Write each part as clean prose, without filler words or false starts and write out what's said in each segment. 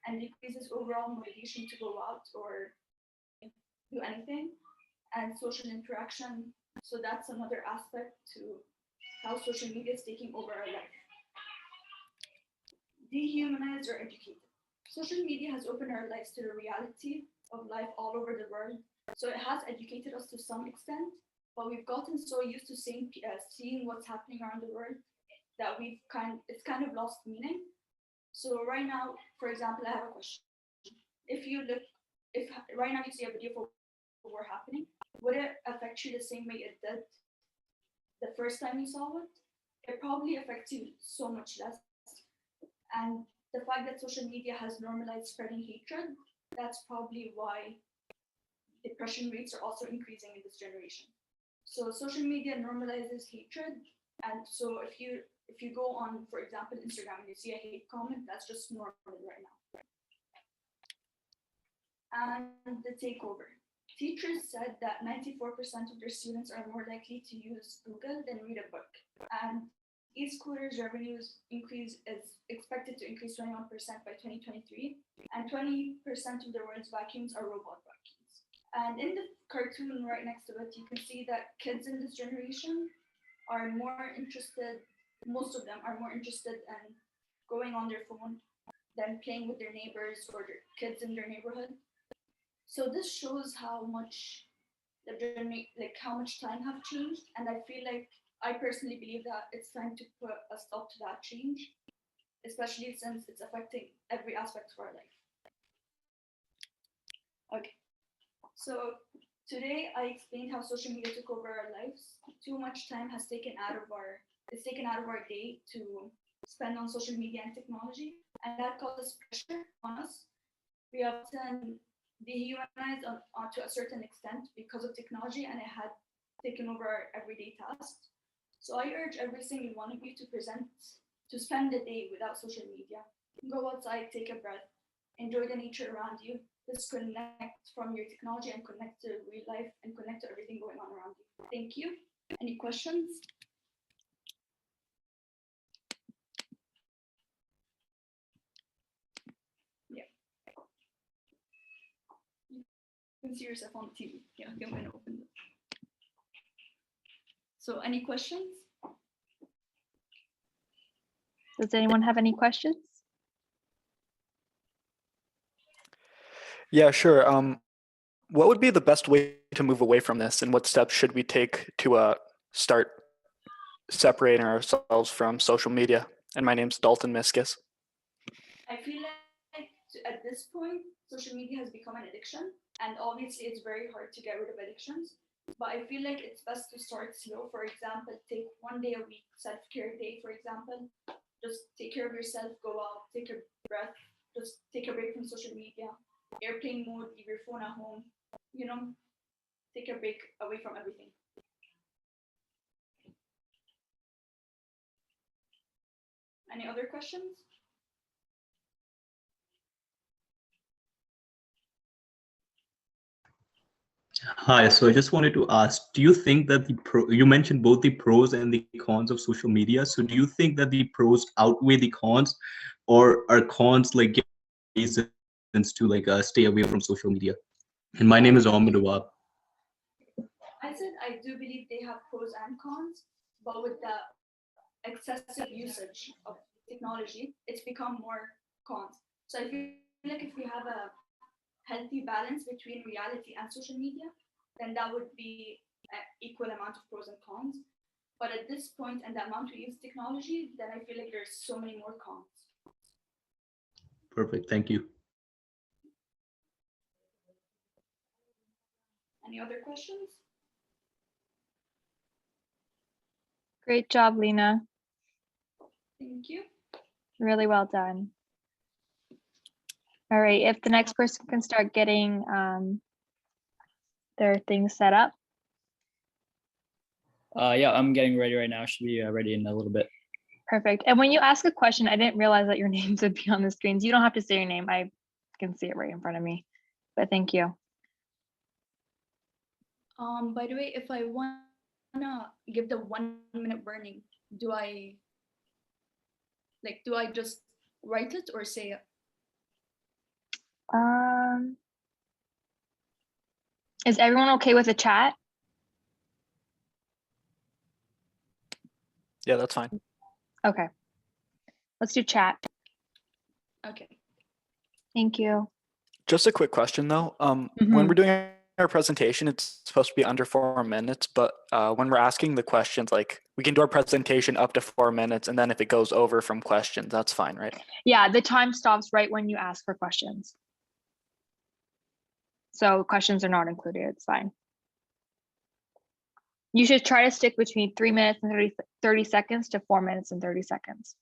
and decreases overall motivation to go out or do anything, and social interaction. So that's another aspect to how social media is taking over our life. Dehumanized or educated. Social media has opened our lives to the reality of life all over the world. So it has educated us to some extent, but we've gotten so used to seeing what's happening around the world that it's kind of lost meaning. So right now, for example, I have a question. If you look, if right now you see a video for war happening, would it affect you the same way it did the first time you saw it? It probably affects you so much less. And the fact that social media has normalized spreading hatred, that's probably why depression rates are also increasing in this generation. So social media normalizes hatred, and so if you go on, for example, Instagram and you see a hate comment, that's just normal right now. And the takeover. Teachers said that 94% of their students are more likely to use Google than read a book. And e-scooters revenues increase is expected to increase 21% by 2023, and 20% of the world's vacuums are robot vacuums. And in the cartoon right next to it, you can see that kids in this generation are more interested, most of them are more interested in going on their phone than playing with their neighbors or their kids in their neighborhood. So this shows how much how much time have changed, and I feel like I personally believe that it's time to put a stop to that change, especially since it's affecting every aspect of our life. Okay, so today I explained how social media took over our lives. Too much time has taken out of our day to spend on social media and technology, and that causes pressure on us. We often dehumanized to a certain extent because of technology, and it had taken over our everyday tasks. So I urge every single one of you to spend the day without social media. Go outside, take a breath, enjoy the nature around you, disconnect from your technology and connect to real life and connect to everything going on around you. Thank you. Any questions? Yeah. You can see yourself on the TV. Yeah, okay, I'm going to open it. So any questions? Does anyone have any questions? Yeah, sure. What would be the best way to move away from this, and what steps should we take to start separating ourselves from social media? And my name's Dalton Miskus. I feel like at this point, social media has become an addiction, and obviously it's very hard to get rid of addictions. But I feel like it's best to start slow. For example, take 1 day a week, self-care day, for example. Just take care of yourself, go out, take a breath, just take a break from social media, airplane mode, leave your phone at home, take a break away from everything. Any other questions? Hi, so I just wanted to ask, do you think that you mentioned both the pros and the cons of social media. So do you think that the pros outweigh the cons, or are cons like reasons to stay away from social media? And my name is Ahmed Awab. I said I do believe they have pros and cons, but with the excessive usage of technology, it's become more cons. So I feel like if we have a healthy balance between reality and social media, then that would be an equal amount of pros and cons. But at this point and the amount we use technology, then I feel like there's so many more cons. Perfect, thank you. Any other questions? Great job, Lena. Thank you. Really well done. All right, if the next person can start getting their things set up. Yeah, I'm getting ready right now. Should be ready in a little bit. Perfect. And when you ask a question, I didn't realize that your names would be on the screens. You don't have to say your name. I can see it right in front of me, but thank you. By the way, if I wanna give the 1 minute warning, do I just write it or say it? Is everyone okay with the chat? Yeah, that's fine. Okay. Let's do chat. Okay. Thank you. Just a quick question though. When we're doing our presentation, it's supposed to be under 4 minutes, but when we're asking the questions, like we can do our presentation up to 4 minutes, and then if it goes over from questions, that's fine, right? Yeah, the time stops right when you ask for questions. So questions are not included, it's fine. You should try to stick between 3 minutes and 30 seconds to 4 minutes and 30 seconds.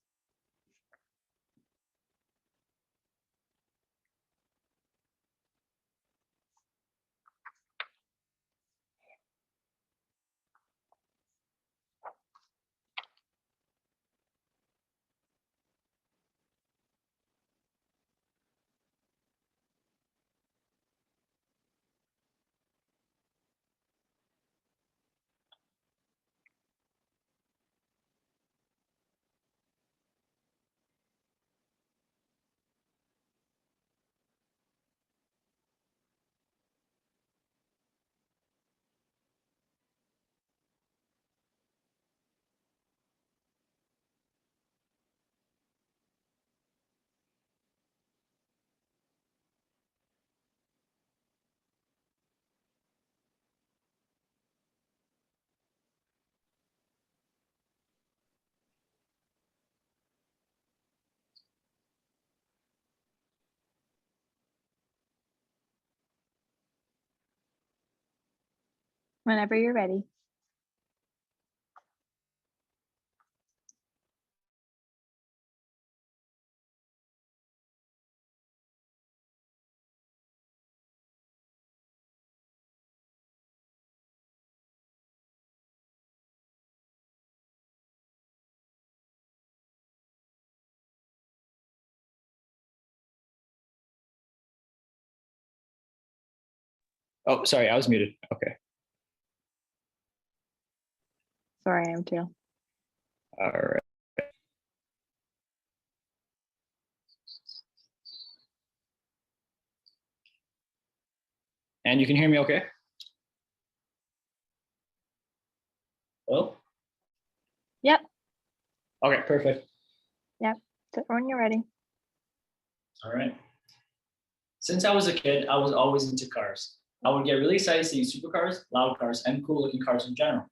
Whenever you're ready. Oh, sorry, I was muted. Okay. Sorry, I am too. All right. And you can hear me okay? Hello? Yep. Okay, perfect. So when you're ready. All right. Since I was a kid, I was always into cars. I would get really excited seeing supercars, loud cars, and cool looking cars in general.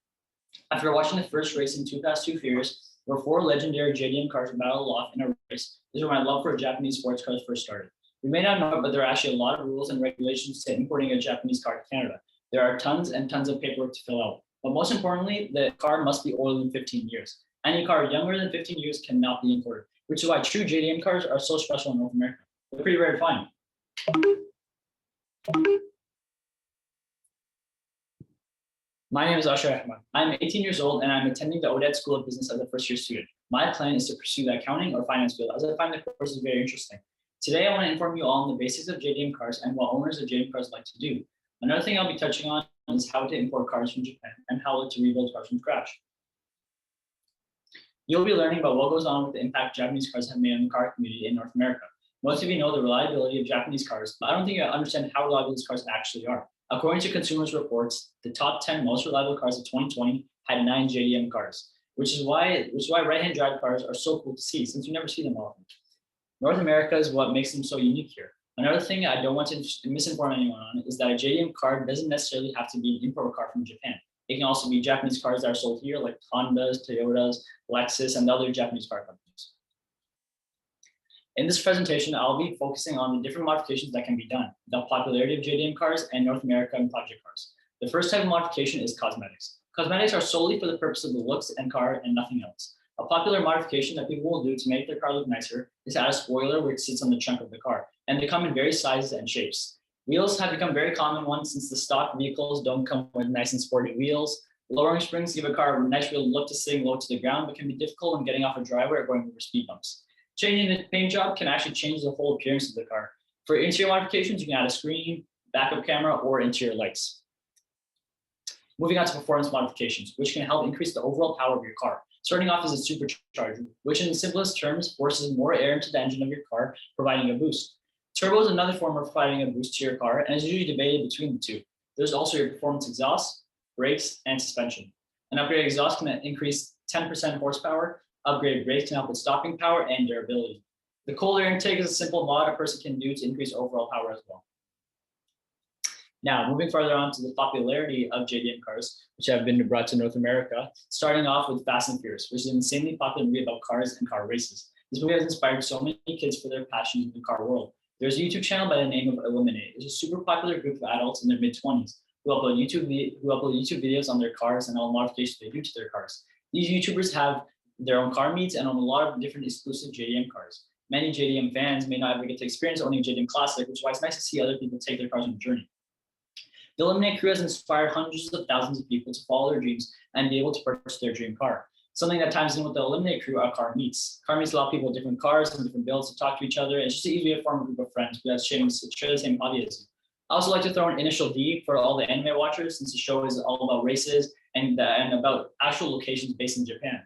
After watching the first race in Too Fast, Too Furious, where 4 legendary JDM cars battled off in a race, this is where my love for Japanese sports cars first started. You may not know it, but there are actually a lot of rules and regulations to importing a Japanese car to Canada. There are tons and tons of paperwork to fill out. But most importantly, the car must be older than 15 years. Any car younger than 15 years cannot be imported, which is why true JDM cars are so special in North America. They're pretty rare to find. My name is Asher Ahmad. I'm 18 years old and I'm attending the Odette School of Business as a first-year student. My plan is to pursue the accounting or finance field as I find the course is very interesting. Today, I want to inform you all on the basics of JDM cars and what owners of JDM cars like to do. Another thing I'll be touching on is how to import cars from Japan and how to rebuild cars from scratch. You'll be learning about what goes on with the impact Japanese cars have made on the car community in North America. Most of you know the reliability of Japanese cars, but I don't think you understand how reliable these cars actually are. According to Consumers Reports, the top 10 most reliable cars of 2020 had 9 JDM cars, which is why right-hand drive cars are so cool to see, since you never see them often. North America is what makes them so unique here. Another thing I don't want to misinform anyone on is that a JDM car doesn't necessarily have to be an import car from Japan. It can also be Japanese cars that are sold here, like Hondas, Toyotas, Lexus, and other Japanese car companies. In this presentation, I'll be focusing on the different modifications that can be done, the popularity of JDM cars, and North American project cars. The first type of modification is cosmetics. Cosmetics are solely for the purpose of the looks and car and nothing else. A popular modification that people will do to make their car look nicer is to add a spoiler which sits on the trunk of the car, and they come in various sizes and shapes. Wheels have become very common ones since the stock vehicles don't come with nice and sporty wheels. Lowering springs give a car a nice real look to sitting low to the ground, but can be difficult when getting off a driveway or going over speed bumps. Changing the paint job can actually change the whole appearance of the car. For interior modifications, you can add a screen, backup camera, or interior lights. Moving on to performance modifications, which can help increase the overall power of your car. Starting off as a supercharger, which in the simplest terms forces more air into the engine of your car, providing a boost. Turbo is another form of providing a boost to your car and is usually debated between the two. There's also your performance exhaust, brakes, and suspension. An upgraded exhaust can increase 10% horsepower, upgraded brakes can help with stopping power and durability. The cold air intake is a simple mod a person can do to increase overall power as well. Now, moving further on to the popularity of JDM cars, which have been brought to North America, starting off with Fast and Furious, which is an insanely popular movie about cars and car races. This movie has inspired so many kids for their passion in the car world. There's a YouTube channel by the name of Eliminate. It's a super popular group of adults in their mid-20s who upload YouTube videos on their cars and all modifications they do to their cars. These YouTubers have their own car meets and own a lot of different exclusive JDM cars. Many JDM fans may not ever get to experience owning a JDM Classic, which is why it's nice to see other people take their cars on a journey. The Eliminate crew has inspired hundreds of thousands of people to follow their dreams and be able to purchase their dream car. Something that ties in with the Eliminate crew are car meets. Car meets allow people with different cars and different builds to talk to each other. It's just an easy way to form a group of friends who share the same hobby as you. I also like to throw an initial D for all the anime watchers, since the show is all about races and about actual locations based in Japan.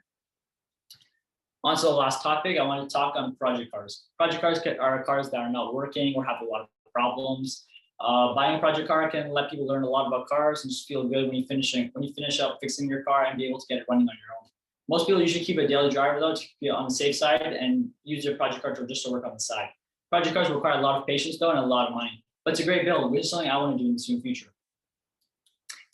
On to the last topic, I want to talk on project cars. Project cars are cars that are not working or have a lot of problems. Buying a project car can let people learn a lot about cars and just feel good when you finish up fixing your car and be able to get it running on your own. Most people usually keep a daily driver though to be on the safe side and use their project car just to work on the side. Project cars require a lot of patience though and a lot of money, but it's a great build, which is something I want to do in the soon future.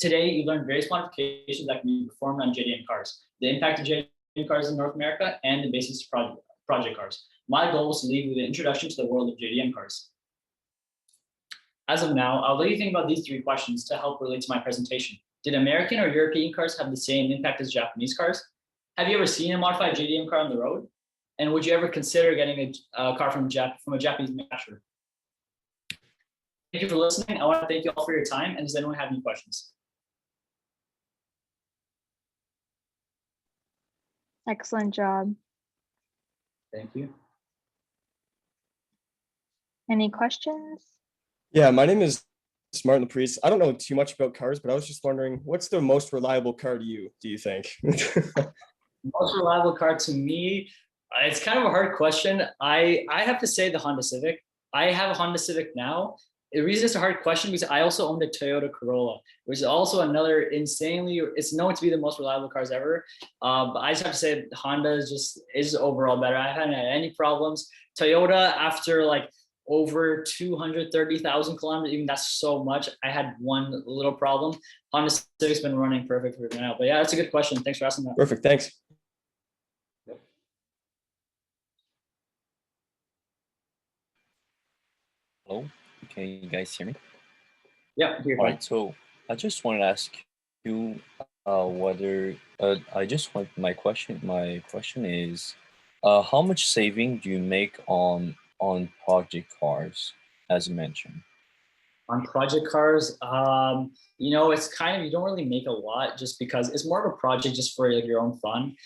Today, you learned various modifications that can be performed on JDM cars, the impact of JDM cars in North America, and the basics of project cars. My goal was to leave with an introduction to the world of JDM cars. As of now, I'll let you think about these 3 questions to help relate to my presentation. Did American or European cars have the same impact as Japanese cars? Have you ever seen a modified JDM car on the road? And would you ever consider getting a car from a Japanese manufacturer? Thank you for listening. I want to thank you all for your time. And does anyone have any questions? Excellent job. Thank you. Any questions? Yeah, my name is Martin Priest. I don't know too much about cars, but I was just wondering, what's the most reliable car to you, do you think? Most reliable car to me, it's kind of a hard question. I have to say the Honda Civic. I have a Honda Civic now. The reason it's a hard question because I also owned a Toyota Corolla, which is also another insanely, it's known to be the most reliable cars ever. But I just have to say Honda is overall better. I haven't had any problems. Toyota, after like over 230,000 kilometers, even that's so much, I had one little problem. Honda Civic's been running perfect for now. But yeah, that's a good question. Thanks for asking that. Perfect, thanks. Hello, can you guys hear me? Yeah, here. All right, so I just want to ask you whether my question is how much saving do you make on project cars, as mentioned? On project cars, you know, it's kind of, you don't really make a lot just because it's more of a project just for like your own fun.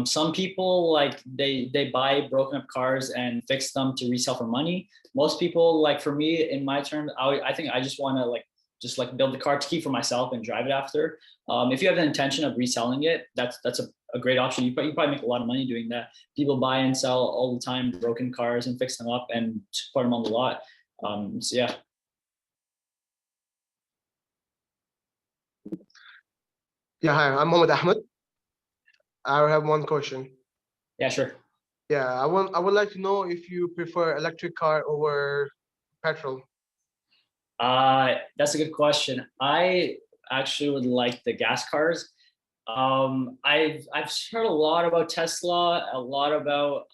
Some people like they buy broken up cars and fix them to resell for money. Most people, like for me, in my terms, I think I just want to just build the car to keep for myself and drive it after. If you have the intention of reselling it, that's a great option. You probably make a lot of money doing that. People buy and sell all the time broken cars and fix them up and put them on the lot. So yeah. Yeah, hi, I'm Mohammed Ahmed. I have one question. Yeah, sure. Yeah, I would like to know if you prefer electric car over petrol. That's a good question. I actually would like the gas cars. I've heard a lot about Tesla, a lot about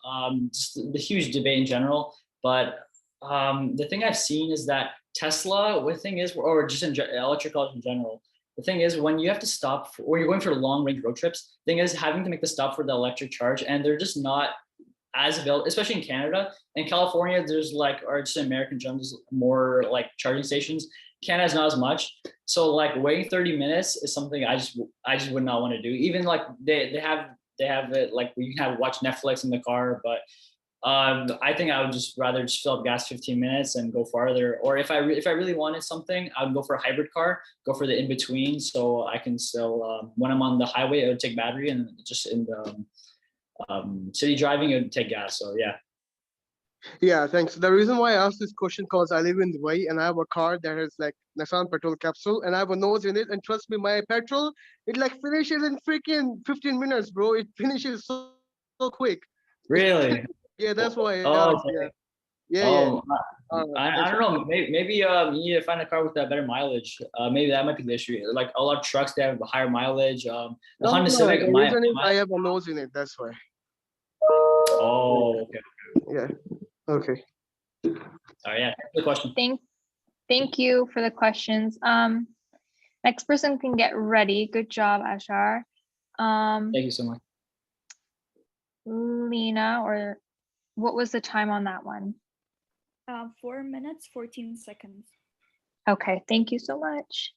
just the huge debate in general. But the thing I've seen is that Tesla, the thing is, or just electric cars in general, the thing is when you have to stop or you're going for long range road trips, the thing is having to make the stop for the electric charge, and they're just not as available, especially in Canada. In California, there's or just American terms, more charging stations. Canada's not as much. So waiting 30 minutes is something I just would not want to do. Even they have it where you can watch Netflix in the car, but I think I would just rather fill up gas 15 minutes and go farther. Or if I really wanted something, I would go for a hybrid car, go for the in between, so I can still when I'm on the highway, it would take battery, and just in the city driving, it would take gas. So yeah. Yeah, thanks. The reason why I asked this question because I live in Dubai and I have a car that has like Nissan petrol capsule and I have a nose in it. And trust me, my petrol, it like finishes in freaking 15 minutes, bro. It finishes so quick. Really? Yeah, that's why I Oh, asked. Yeah, okay. yeah, yeah. Oh, I Thanks. don't know. Maybe you need to find a car with a better mileage. Maybe that might be the issue. Like a lot of trucks, they have higher mileage. The No, Honda no, Civic, the reason is I have a nose in it. That's why. oh, okay. Yeah. Okay. All right, yeah. Thanks for the question. Thank you for the questions. Next person can get ready. Good job, Ashar. Thank you so much. Lena, or what was the time on that one? 4 minutes, 14 seconds. Okay, thank you so much.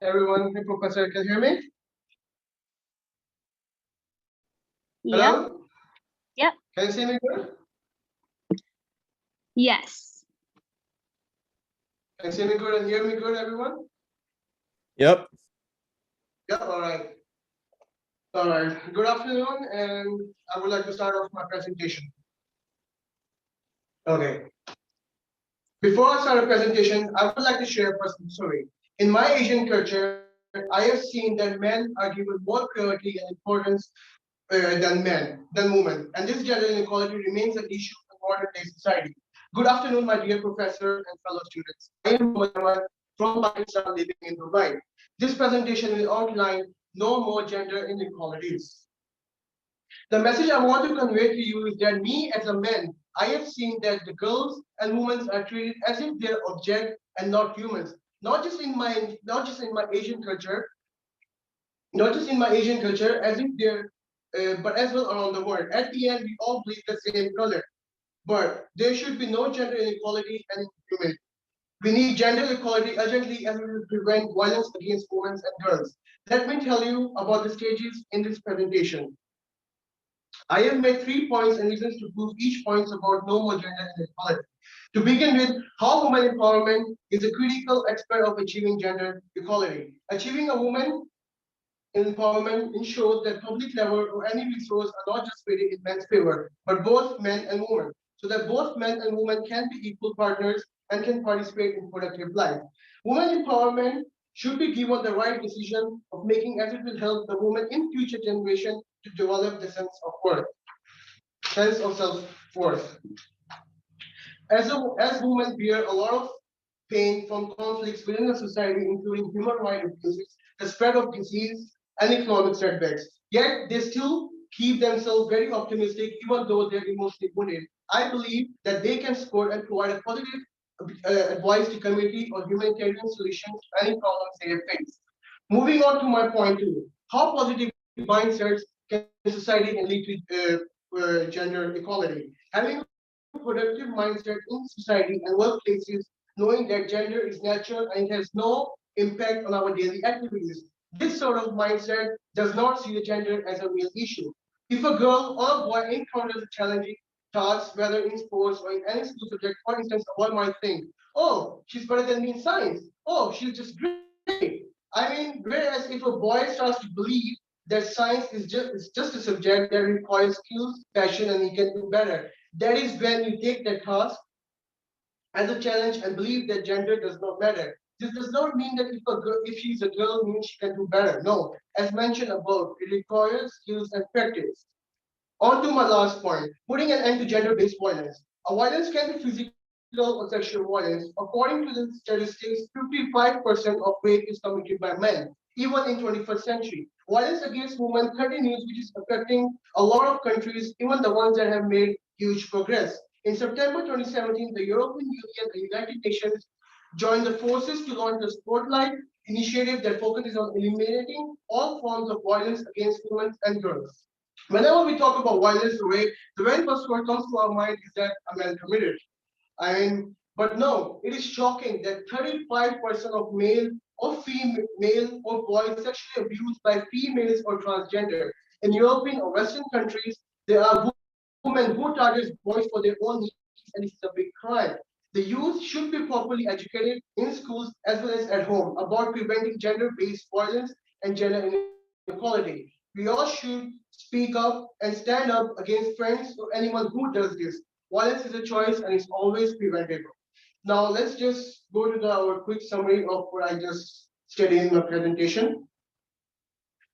Everyone, hey, Professor, can you hear me? Yep, Hello? yep, Can you see me good? yes. Can you see me good and hear me good, everyone? Yep. Yeah, all right. All right. Good afternoon, and I would like to start off my presentation. Okay. Before I start a presentation, I would like to share a personal story. In my Asian culture, I have seen that men are given more priority and importance than women, and this gender inequality remains an issue in modern day society. Good afternoon, my dear professor and fellow students. I am Mohammed from Pakistan, living in Dubai. This presentation will outline no more gender inequalities. The message I want to convey to you is that me as a man, I have seen that the girls and women are treated as if they're object and not humans. Not just in my Asian culture, not just in my Asian culture, as if they're, but as well around the world. At the end, we all bleed the same color. But there should be no gender inequality and humanity. We need gender equality urgently as we will prevent violence against women and girls. Let me tell you about the stages in this presentation. I have made 3 points and reasons to prove each point about no more gender inequality. To begin with, how women empowerment is a critical aspect of achieving gender equality. Achieving a woman empowerment ensures that public level or any resource are not just weighted in men's favor, but both men and women, so that both men and women can be equal partners and can participate in productive life. Women empowerment should be given the right decision of making as it will help the woman in future generation to develop the sense of self-worth. As women bear a lot of pain from conflicts within the society, including human rights abuses, the spread of disease, and economic setbacks. Yet they still keep themselves very optimistic, even though they're emotionally wounded. I believe that they can support and provide a positive advice to community or humanitarian solutions to any problems they have faced. Moving on to my point two, how positive mindsets can society can lead to gender equality. Having a productive mindset in society and workplaces, knowing that gender is natural and it has no impact on our daily activities. This sort of mindset does not see the gender as a real issue. If a girl or a boy encounters a challenging task, whether in sports or in any school subject, for instance, a boy might think, oh, she's better than me in science. Oh, she's just great. I mean, whereas if a boy starts to believe that science is just a subject that requires skills, passion, and he can do better, that is when you take that task as a challenge and believe that gender does not matter. This does not mean that if she's a girl, means she can do better. No, as mentioned above, it requires skills and practice. On to my last point, putting an end to gender-based violence. A violence can be physical or sexual violence. According to the statistics, 55% of rape is committed by men, even in 21st century. Violence against women continues, which is affecting a lot of countries, even the ones that have made huge progress. In September 2017, the European Union and the United Nations joined the forces to launch the Spotlight initiative that focuses on eliminating all forms of violence against women and girls. Whenever we talk about violence or rape, the very first word comes to our mind is that a man committed. I mean, but no, it is shocking that 35% of male or female or boys sexually abused by females or transgender. In European or Western countries, there are women who target boys for their own needs, and it's a big crime. The youth should be properly educated in schools as well as at home about preventing gender-based violence and gender inequality. We all should speak up and stand up against friends or anyone who does this. Violence is a choice and it's always preventable. Now let's just go to our quick summary of what I just stated in my presentation.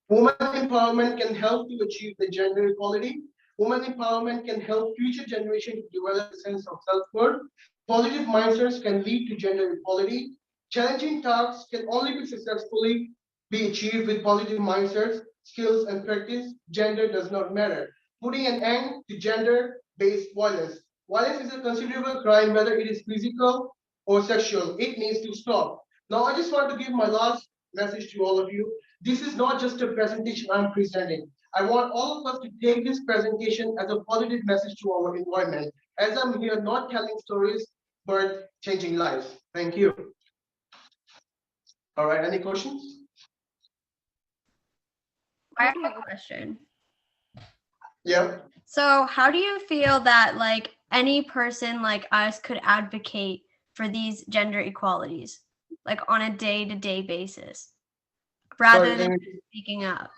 Women empowerment can help to achieve the gender equality. Women empowerment can help future generations to develop a sense of self-worth. Positive mindsets can lead to gender equality. Challenging tasks can only be successfully be achieved with positive mindsets, skills, and practice. Gender does not matter. Putting an end to gender-based violence. Violence is a considerable crime, whether it is physical or sexual. It needs to stop. Now, I just want to give my last message to all of you. This is not just a presentation I'm presenting. I want all of us to take this presentation as a positive message to our environment, as I'm here not telling stories, but changing lives. Thank you. All right, any questions? I have a question. Yeah. So how do you feel that like any person like us could advocate for these gender equalities, like on a day-to-day basis, rather Sorry, than can just speaking up?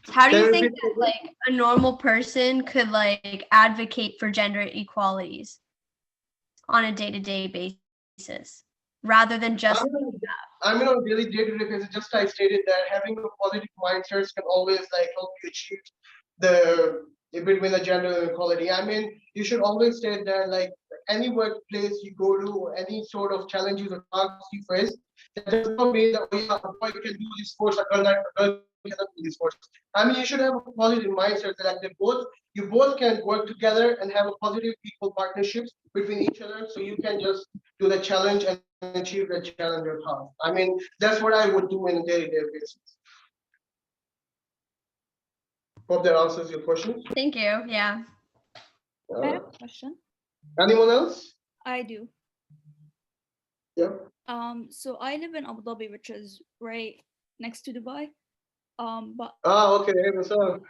How do can you you think repeat that like a normal person could like advocate for gender equalities on a day-to-day basis, rather than just I mean, on daily day-to-day basis, just I stated that having a positive mindset can always like help you achieve the between the gender equality. I mean, you should always state that like any workplace you go to or any sort of challenges or tasks you face, that does not mean that oh yeah, a boy can do this force, a girl cannot do this force. I mean, you should have a positive mindset that like you both can work together and have a positive equal partnerships between each other, so you can just do the challenge and achieve the challenge or task. I mean, that's what I would do on a day-to-day basis. Hope that answers your question. Thank you. Yeah. I have a question. Anyone else? I do. Yeah. So I live in Abu Dhabi, which is right next to Dubai. But Okay. What's up?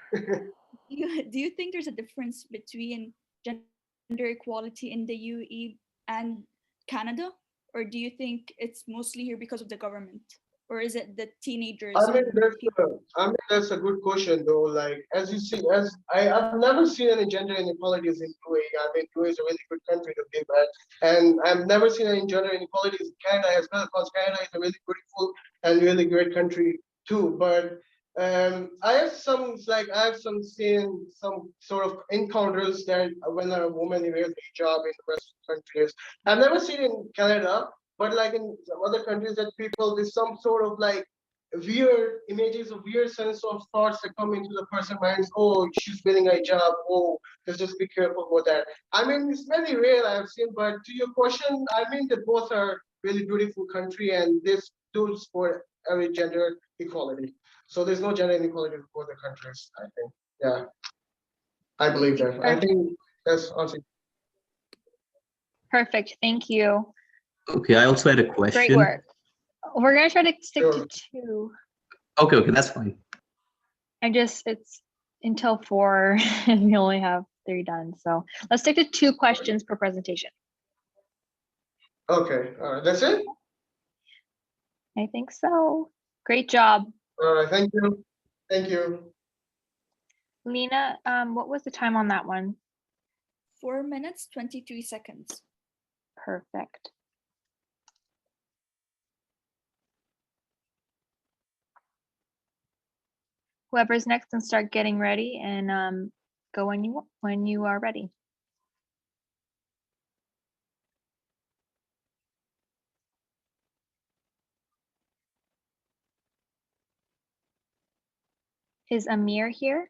do you think there's a difference between gender equality in the UAE and Canada, or do you think it's mostly here because of the government, or is it the teenagers? I mean that's a good question though. Like as you see, I've never seen any gender inequalities in UAE. I mean UAE is a really good country to live at, and I've never seen any gender inequalities in Canada as well, because Canada is a really beautiful and really great country too. But I've seen some sort of encounters that when a woman wears hijab in Western countries. I've never seen in Canada, but like in some other countries that people there's some sort of like weird images of weird sense of thoughts that come into the person's minds. Oh, she's wearing a hijab. Oh, let's just be careful about that. I mean, it's very rare I've seen, but to your question, I mean that both are really beautiful country and this tools for every gender equality. So there's no gender inequality for the countries, I think. Yeah. I believe that. I think that's answered. Perfect. Thank you. Okay, I also had a question. Great work. We're gonna try to stick Sure. to two. Okay, that's fine. It's until 4 and we only have 3 done. So let's stick to 2 questions per presentation. Okay. All right. That's it? I think so. Great job. All right. Thank you. Thank you. Lena, what was the time on that one? 4 minutes, 23 seconds. Perfect. Whoever's next, and start getting ready, and go when you are ready. Is Amir here?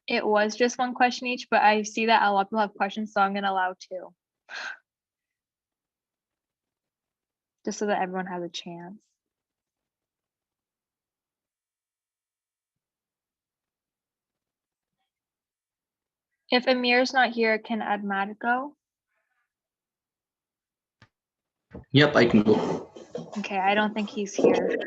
It was just one question each, but I see that a lot of people have questions, so I'm going to allow 2. Just so that everyone has a chance. If Amir's not here, can Admad go? Yep, I can go. Okay, I don't think he's here.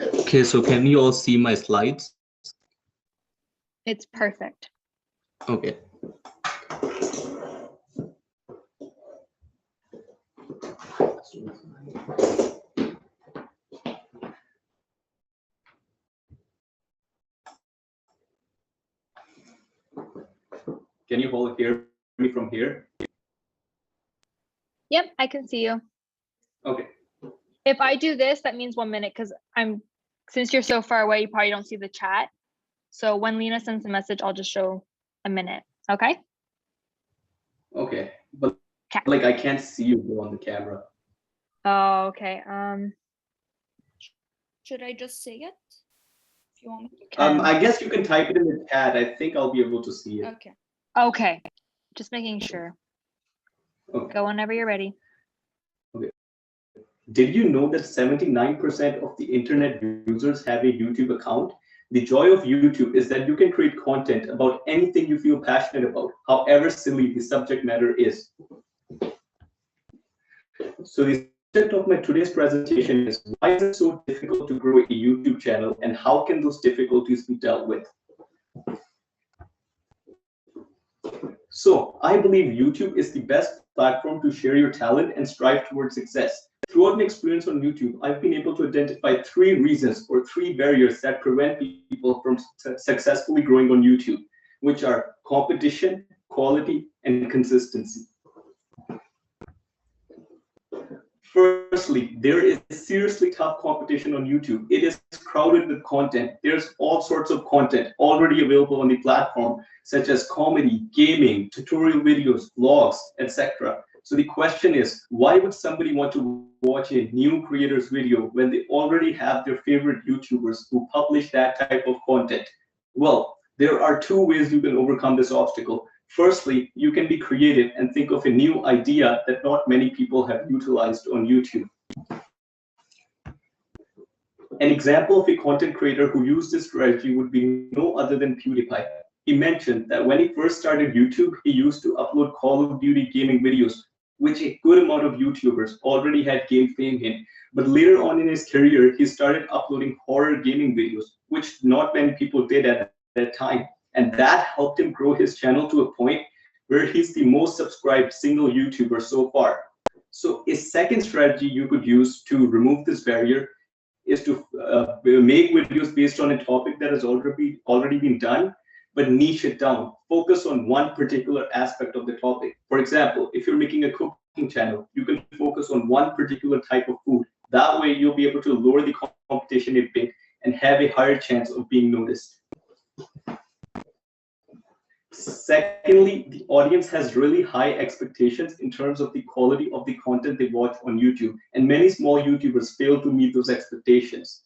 Okay, so can you all see my slides? It's perfect. Okay. Can you all hear me from here? Yep, I can see you. Okay. If I do this, that means 1 minute because since you're so far away, you probably don't see the chat. So when Lena sends a message, I'll just show a minute. Okay? Okay. But Okay. like I can't see you on the camera. Oh, okay. Should I just say it? If you want me to. I guess you can type it in the chat. I think I'll be able to see it. Okay. Okay. Just making sure. Okay. Go whenever you're ready. Did you know that 79% of the internet users have a YouTube account? The joy of YouTube is that you can create content about anything you feel passionate about, however silly the subject matter is. So the subject of my today's presentation is why is it so difficult to grow a YouTube channel and how can those difficulties be dealt with? So I believe YouTube is the best platform to share your talent and strive towards success. Throughout my experience on YouTube, I've been able to identify 3 reasons or 3 barriers that prevent people from successfully growing on YouTube, which are competition, quality, and consistency. Firstly, there is seriously tough competition on YouTube. It is crowded with content. There's all sorts of content already available on the platform, such as comedy, gaming, tutorial videos, vlogs, etc. So the question is, why would somebody want to watch a new creator's video when they already have their favorite YouTubers who publish that type of content? Well, there are 2 ways you can overcome this obstacle. Firstly, you can be creative and think of a new idea that not many people have utilized on YouTube. An example of a content creator who used this strategy would be no other than PewDiePie. He mentioned that when he first started YouTube, he used to upload Call of Duty gaming videos, which a good amount of YouTubers already had gained fame in. But later on in his career, he started uploading horror gaming videos, which not many people did at that time. And that helped him grow his channel to a point where he's the most subscribed single YouTuber so far. So a second strategy you could use to remove this barrier is to make videos based on a topic that has already been done, but niche it down. Focus on one particular aspect of the topic. For example, if you're making a cooking channel, you can focus on one particular type of food. That way you'll be able to lower the competition a bit and have a higher chance of being noticed. Secondly, the audience has really high expectations in terms of the quality of the content they watch on YouTube, and many small YouTubers fail to meet those expectations.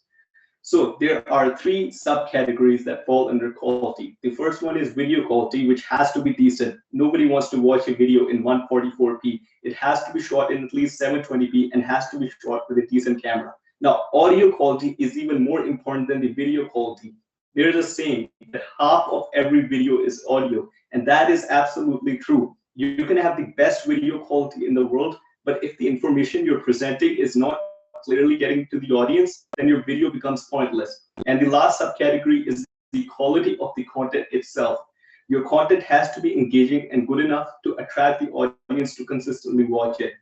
So there are 3 subcategories that fall under quality. The first one is video quality, which has to be decent. Nobody wants to watch a video in 144p. It has to be shot in at least 720p and has to be shot with a decent camera. Now, audio quality is even more important than the video quality. There's a saying that half of every video is audio, and that is absolutely true. You can have the best video quality in the world, but if the information you're presenting is not clearly getting to the audience, then your video becomes pointless. And the last subcategory is the quality of the content itself. Your content has to be engaging and good enough to attract the audience to consistently watch it.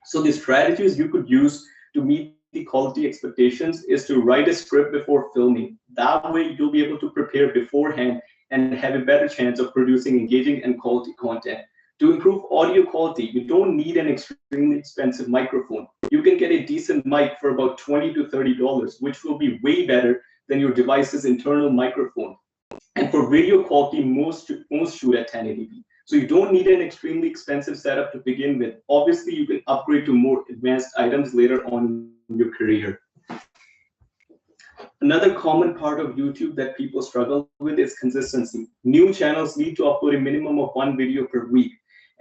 So the strategies you could use to meet the quality expectations is to write a script before filming. That way you'll be able to prepare beforehand and have a better chance of producing engaging and quality content. To improve audio quality, you don't need an extremely expensive microphone. You can get a decent mic for about $20 to $30, which will be way better than your device's internal microphone. And for video quality, most shoot at 1080p. So you don't need an extremely expensive setup to begin with. Obviously, you can upgrade to more advanced items later on in your career. Another common part of YouTube that people struggle with is consistency. New channels need to upload a minimum of 1 video per week.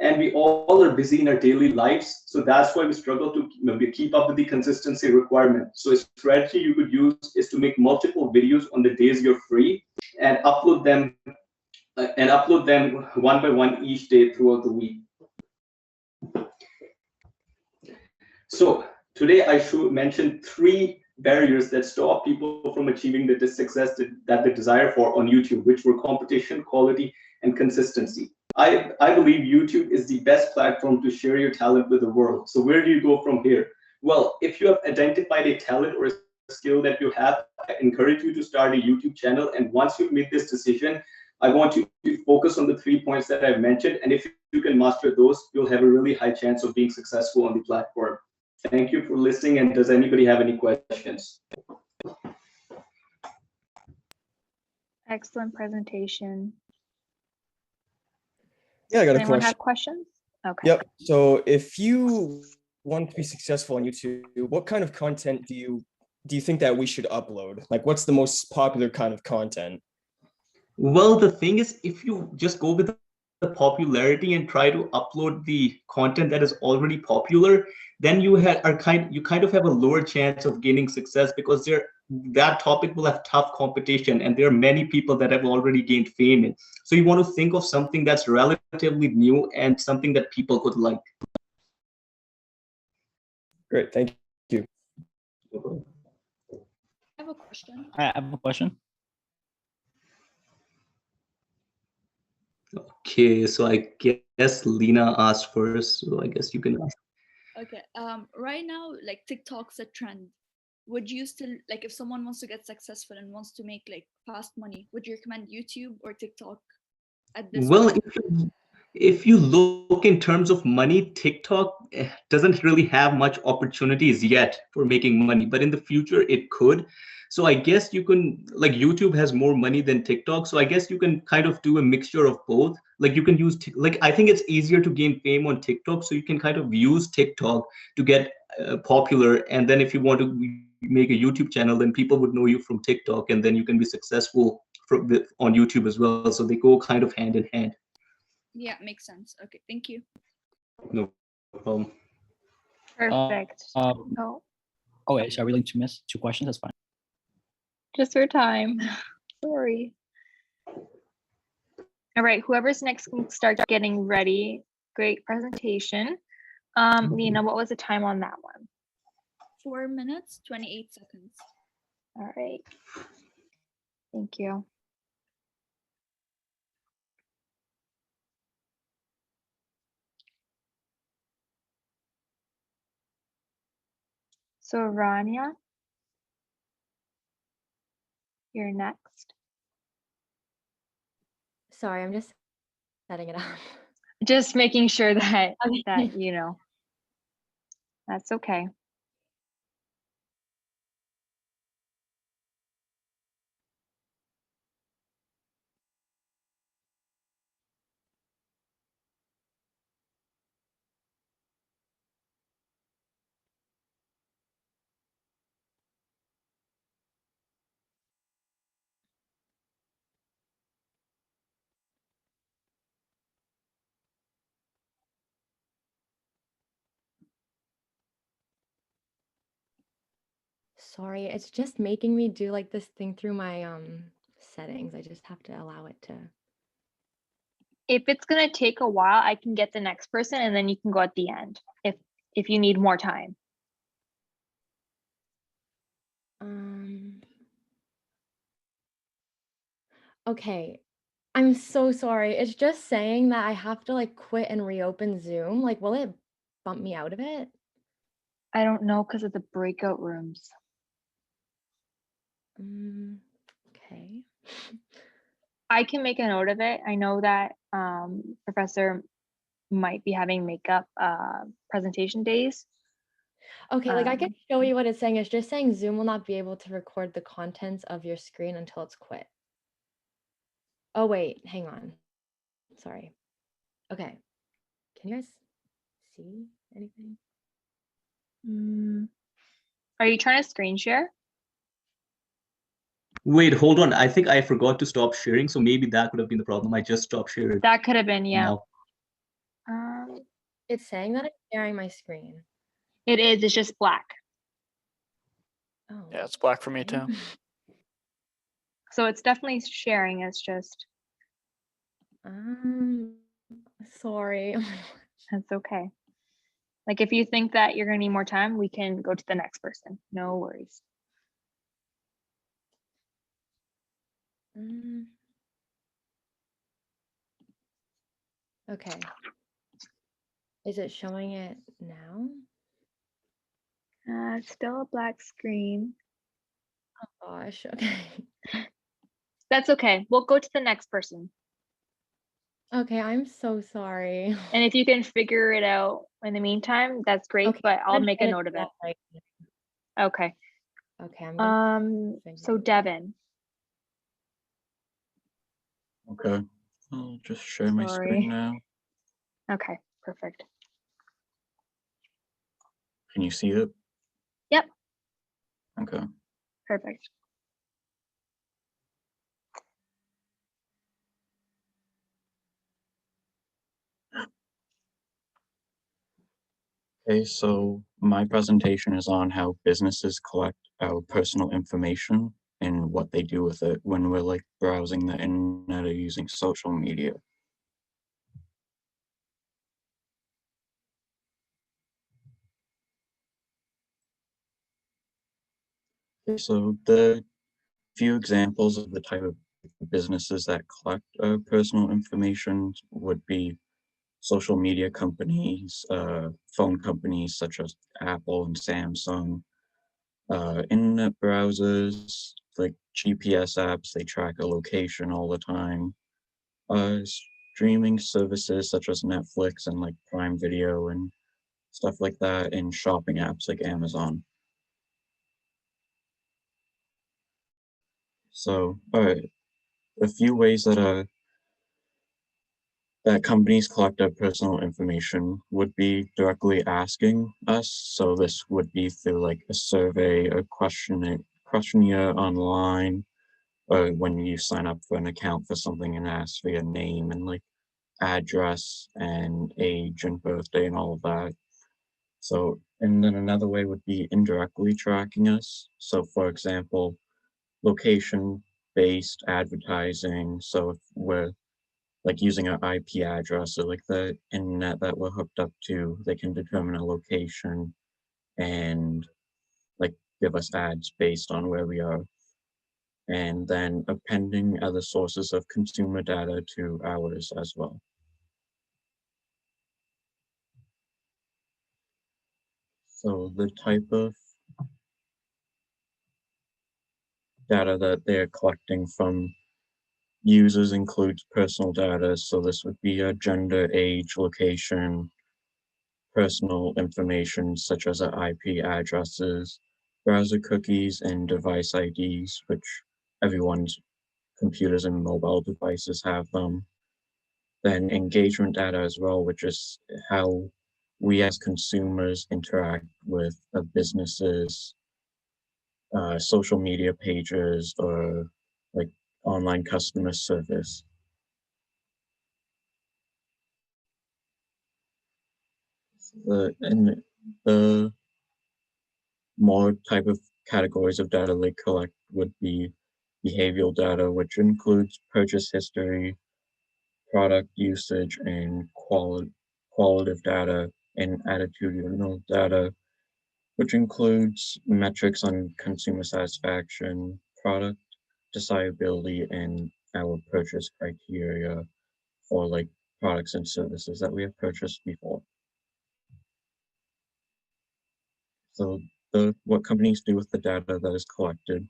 And we all are busy in our daily lives. So that's why we struggle to keep up with the consistency requirement. So a strategy you could use is to make multiple videos on the days you're free and upload them one by one each day throughout the week. So today I should mention 3 barriers that stop people from achieving the success that they desire for on YouTube, which were competition, quality, and consistency. I believe YouTube is the best platform to share your talent with the world. So where do you go from here? Well, if you have identified a talent or a skill that you have, I encourage you to start a YouTube channel. And once you've made this decision, I want you to focus on the 3 points that I've mentioned. And if you can master those, you'll have a really high chance of being successful on the platform. Thank you for listening. And does anybody have any questions? Excellent presentation. Yeah, I got Does a anyone question. have questions? Okay. Yep. So if you want to be successful on YouTube, what kind of content do you think that we should upload? Like, what's the most popular kind of content? Well, the thing is, if you just go with the popularity and try to upload the content that is already popular, then you kind of have a lower chance of gaining success, because that topic will have tough competition and there are many people that have already gained fame in. So you want to think of something that's relatively new and something that people could like. Great, thank you. I have a question. I have a question. Okay, so I guess Lena asked first, so I guess you can ask. Okay. Right now, like TikTok's a trend. Would you still, like, if someone wants to get successful and wants to make like fast money, would you recommend YouTube or TikTok at this Well, point? if you look in terms of money, TikTok doesn't really have much opportunities yet for making money, but in the future it could. So I guess you can, like, YouTube has more money than TikTok. So I guess you can kind of do a mixture of both. Like you can use, like, I think it's easier to gain fame on TikTok. So you can kind of use TikTok to get popular. And then if you want to make a YouTube channel, then people would know you from TikTok, and then you can be successful on YouTube as well. So they go kind of hand in hand. Yeah, makes sense. Okay, thank you. No problem. Perfect. Oh, Oh, wait, so are we linked to miss 2 questions? That's fine. just for time. Sorry. All right, whoever's next can start getting ready. Great presentation. Lena, what was the time on that one? 4 minutes, 28 seconds. All right. Thank you. So Rania, you're next. Sorry, I'm just setting it up. Just making sure that Okay. that you know. That's okay. Sorry, it's just making me do like this thing through my settings. I just have to allow it to. If it's gonna take a while, I can get the next person and then you can go at the end if you need more time. Okay. I'm so sorry. It's just saying that I have to like quit and reopen Zoom. Like, will it bump me out of it? I don't know because of the breakout rooms. Okay. I can make a note of it. I know that Professor might be having makeup presentation days. Okay, like I can show you what it's saying. It's just saying Zoom will not be able to record the contents of your screen until it's quit. Oh wait, hang on. Sorry. Okay. Can you guys see anything? Are you trying to screen share? Wait, hold on. I think I forgot to stop sharing, so maybe that could have been the problem. I just stopped sharing. That could have been, yeah. Now. It's saying that I'm sharing my screen. It is. It's just black. Oh. Yeah, it's black for me too. So it's definitely sharing. It's just. Sorry. That's okay. Like if you think that you're gonna need more time, we can go to the next person. No worries. Okay. Is it showing it now? It's still a black screen. Oh gosh, okay. That's okay. We'll go to the next person. Okay, I'm so sorry. And if you can figure it out in the meantime, that's great, Okay, but I'll I'm make a gonna note do of it. that right Okay. now. Okay, I'm gonna So Devin. Okay, I'll just share my Sorry. screen now. Okay, perfect. Can you see it? Yep, Okay. perfect. Okay, so my presentation is on how businesses collect our personal information and what they do with it when we're like browsing the internet or using social media. Okay, so the few examples of the type of businesses that collect personal information would be social media companies, phone companies such as Apple and Samsung, internet browsers, like GPS apps, they track a location all the time. Streaming services such as Netflix and like Prime Video and stuff like that, and shopping apps like Amazon. So, a few ways that companies collect our personal information would be directly asking us. So this would be through like a survey, a questionnaire online, or when you sign up for an account for something and ask for your name and like address and age and birthday and all of that. So, and then another way would be indirectly tracking us. So for example, location-based advertising. So if we're like using an IP address or like the internet that we're hooked up to, they can determine a location and like give us ads based on where we are. And then appending other sources of consumer data to ours as well. So the type of data that they're collecting from users includes personal data. So this would be a gender, age, location, personal information such as IP addresses, browser cookies, and device IDs, which everyone's computers and mobile devices have them. Then engagement data as well, which is how we as consumers interact with businesses, social media pages, or like online customer service. And the more type of categories of data they collect would be behavioral data, which includes purchase history, product usage, and qualitative data, and attitudinal data, which includes metrics on consumer satisfaction, product desirability, and our purchase criteria for like products and services that we have purchased before. So what companies do with the data that is collected,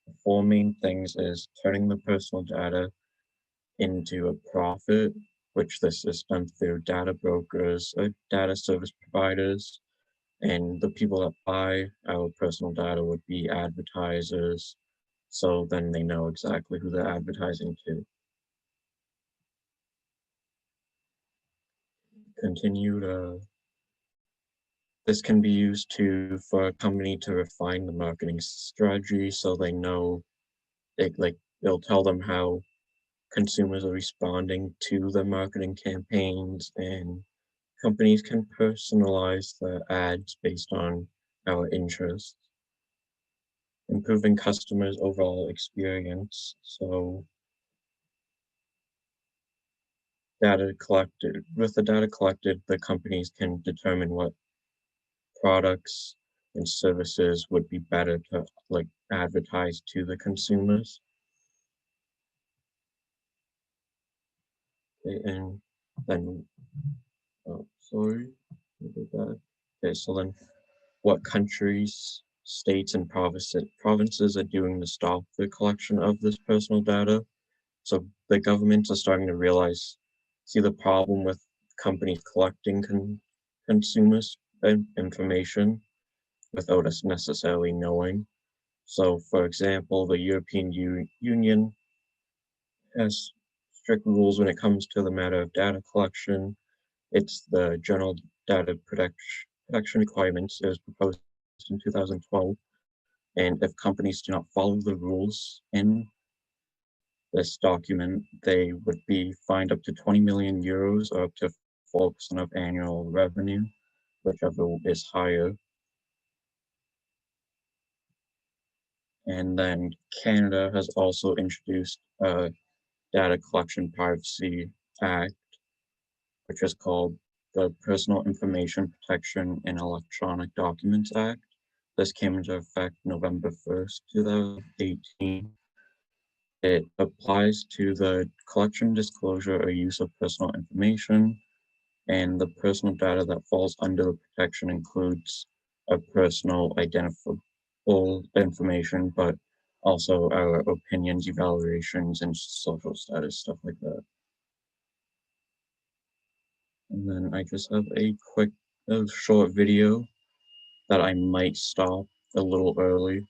the four main things is turning the personal data into a profit, which this is done through data brokers or data service providers. And the people that buy our personal data would be advertisers. So then they know exactly who they're advertising to. Continue to, this can be used for a company to refine the marketing strategy so they know, they'll tell them how consumers are responding to the marketing campaigns, and companies can personalize the ads based on our interests, improving customers' overall experience. So with the data collected, the companies can determine what products and services would be better to advertise to the consumers. Okay, and then, oh, sorry, okay, so then what countries, states, and provinces are doing to stop the collection of this personal data? So the governments are starting to see the problem with companies collecting consumers' information without us necessarily knowing. So, for example, the European Union has strict rules when it comes to the matter of data collection. It's the General Data Protection Requirements. It was proposed in 2012. And if companies do not follow the rules in this document, they would be fined up to 20 million euros or up to 4% of annual revenue, whichever is higher. And then Canada has also introduced a Data Collection Privacy Act, which is called the Personal Information Protection in Electronic Documents Act. This came into effect November 1st, 2018. It applies to the collection, disclosure, or use of personal information, and the personal data that falls under the protection includes a personal identifiable information, but also our opinions, evaluations, and social status, stuff like that. And then I just have a short video that I might stop a little early.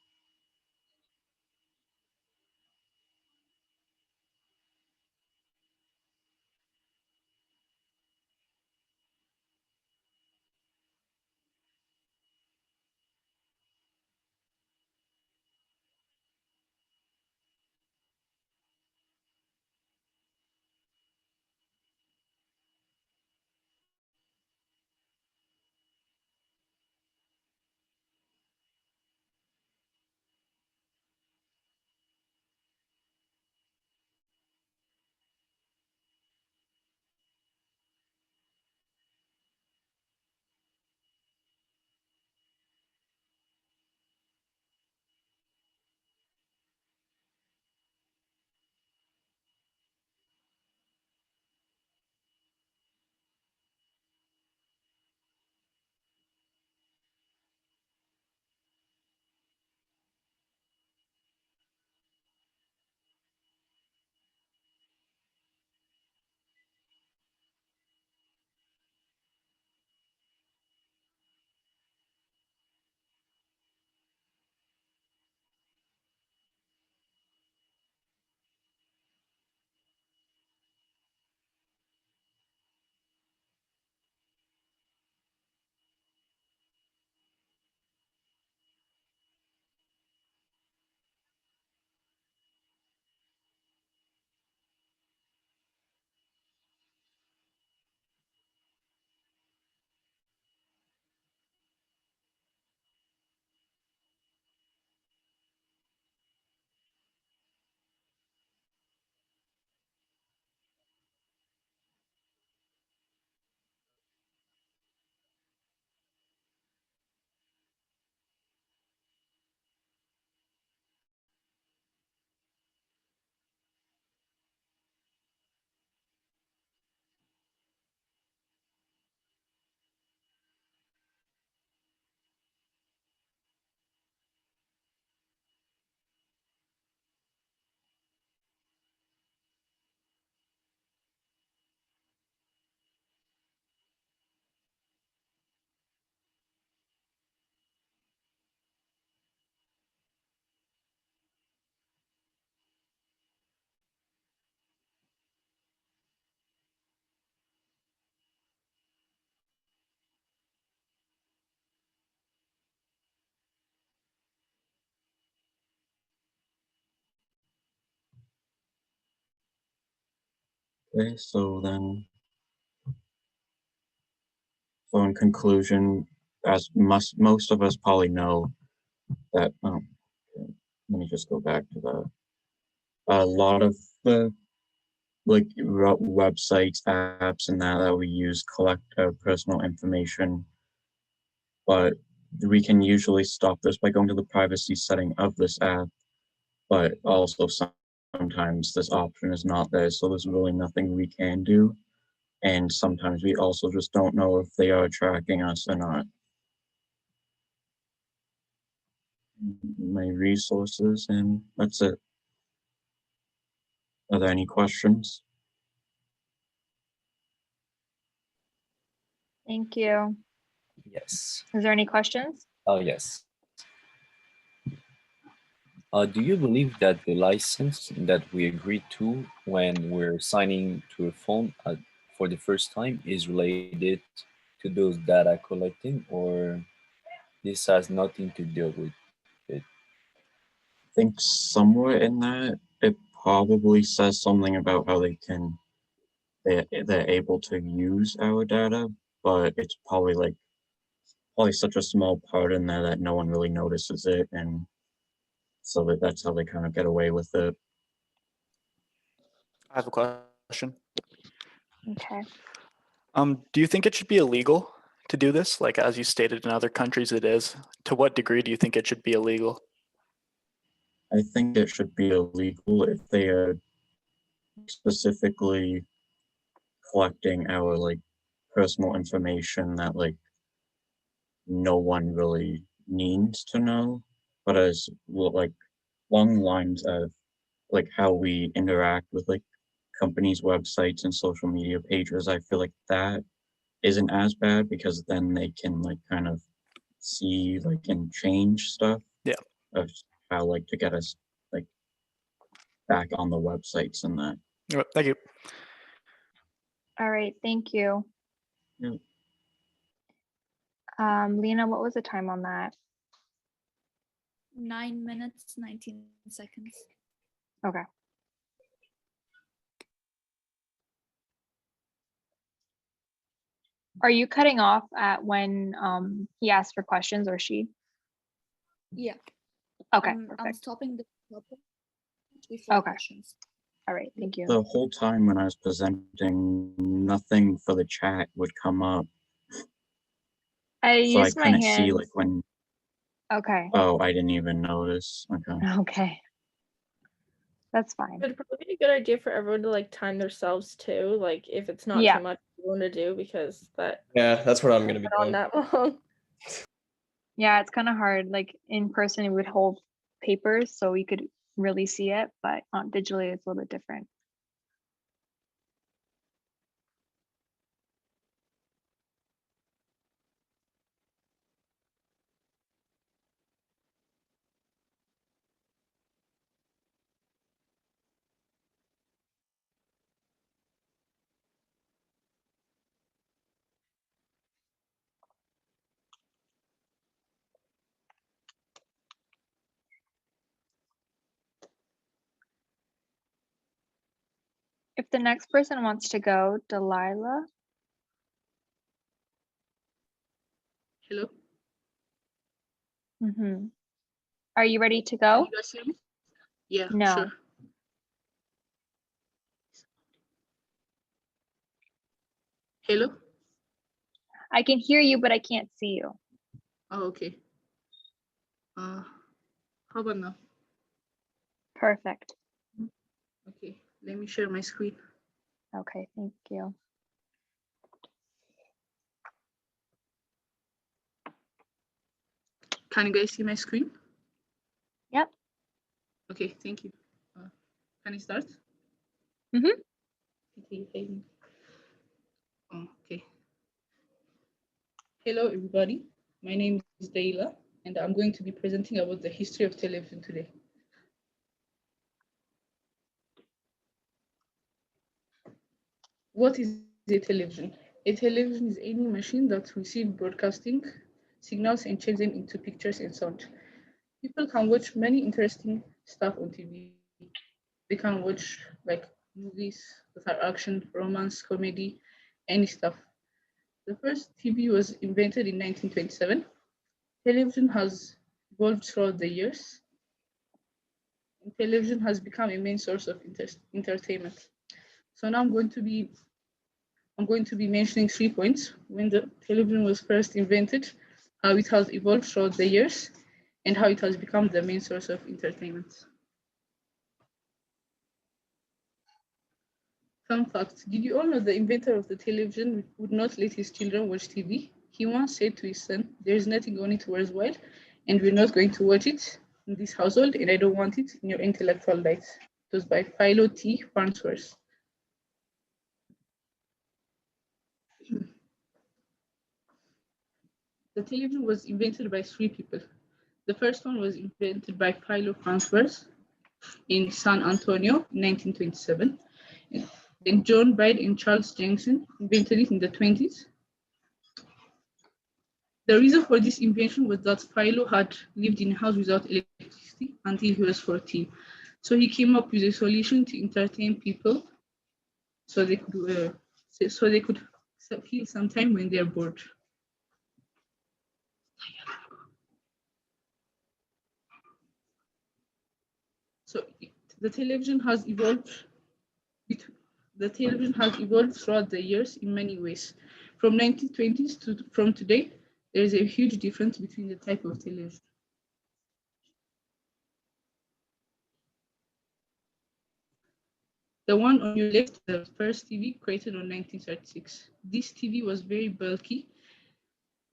Okay, so in conclusion, as most of us probably know that, okay, let me just go back to that. A lot of the like websites, apps, and that we use collect personal information, but we can usually stop this by going to the privacy setting of this app, but also sometimes this option is not there, so there's really nothing we can do. And sometimes we also just don't know if they are tracking us or not. My resources, and that's it. Are there any questions? Thank you. Yes. Is there any questions? Oh, yes. Do you believe that the license that we agreed to when we're signing to a phone for the first time is related to those data collecting, or this has nothing to do with it? I think somewhere in that, it probably says something about how they're able to use our data, but it's probably such a small part in there that no one really notices it, and so that's how they kind of get away with it. I have a question. Okay. Do you think it should be illegal to do this? Like, as you stated, in other countries it is. To what degree do you think it should be illegal? I think it should be illegal if they are specifically collecting our personal information that no one really needs to know, but as along the lines of how we interact with companies' websites and social media pages, I feel like that isn't as bad because then they can kind of see and change stuff. Yeah. Of how to get us back on the websites and that. All right, thank you. All right. Thank you. Yeah. Lena, what was the time on that? 9 minutes, 19 seconds. Okay. Are you cutting off at when he asked for questions, or she? Yeah. Okay, I'm perfect. stopping the topic before Okay. questions. All right, thank you. The whole time when I was presenting, nothing for the chat would come up. I So I used my couldn't see hands. when, Okay. oh, I didn't even notice. Okay. Okay. That's fine. It'd probably be a good idea for everyone to time themselves too, if it's not Yeah. too much you want to do, because that Yeah, that's what I'm gonna be on doing. that long. Yeah, it's kind of hard. In person, we would hold papers so we could really see it, but digitally, it's a little bit different. If the next person wants to go, Delilah. Hello. Mm-hmm. Are you ready to Can go? you guys hear me? Yeah, No. sure. Hello. I can hear you, but I can't see you. Oh, okay. How about now? Perfect. Okay, let me share my screen. Okay, thank you. Can you guys see my screen? Yep. Okay, thank you. Can I start? Mm-hmm. Okay. Okay. Hello, everybody. My name is Dayla, and I'm going to be presenting about the history of television today. What is a television? A television is any machine that receives broadcasting signals and changes them into pictures and sound. People can watch many interesting stuff on TV. They can watch movies that are action, romance, comedy, any stuff. The first TV was invented in 1927. Television has evolved throughout the years, and television has become a main source of entertainment. So now I'm going to be mentioning 3 points: when the television was first invented, how it has evolved throughout the years, and how it has become the main source of entertainment. Fun fact: did you all know the inventor of the television would not let his children watch TV? He once said to his son, "There is nothing on it worthwhile, and we're not going to watch it in this household, and I don't want it in your intellectual light." It was by Philo T. Farnsworth. The television was invented by 3 people. The first one was invented by Philo Farnsworth in San Antonio in 1927. Then John Bride and Charles Jensen invented it in the 20s. The reason for this invention was that Philo had lived in a house without electricity until he was 14. So he came up with a solution to entertain people so they could kill some time when they're bored. So the television has evolved. The television has evolved throughout the years in many ways. From 1920s to from today, there is a huge difference between the type of television. The one on your left, the first TV created on 1936. This TV was very bulky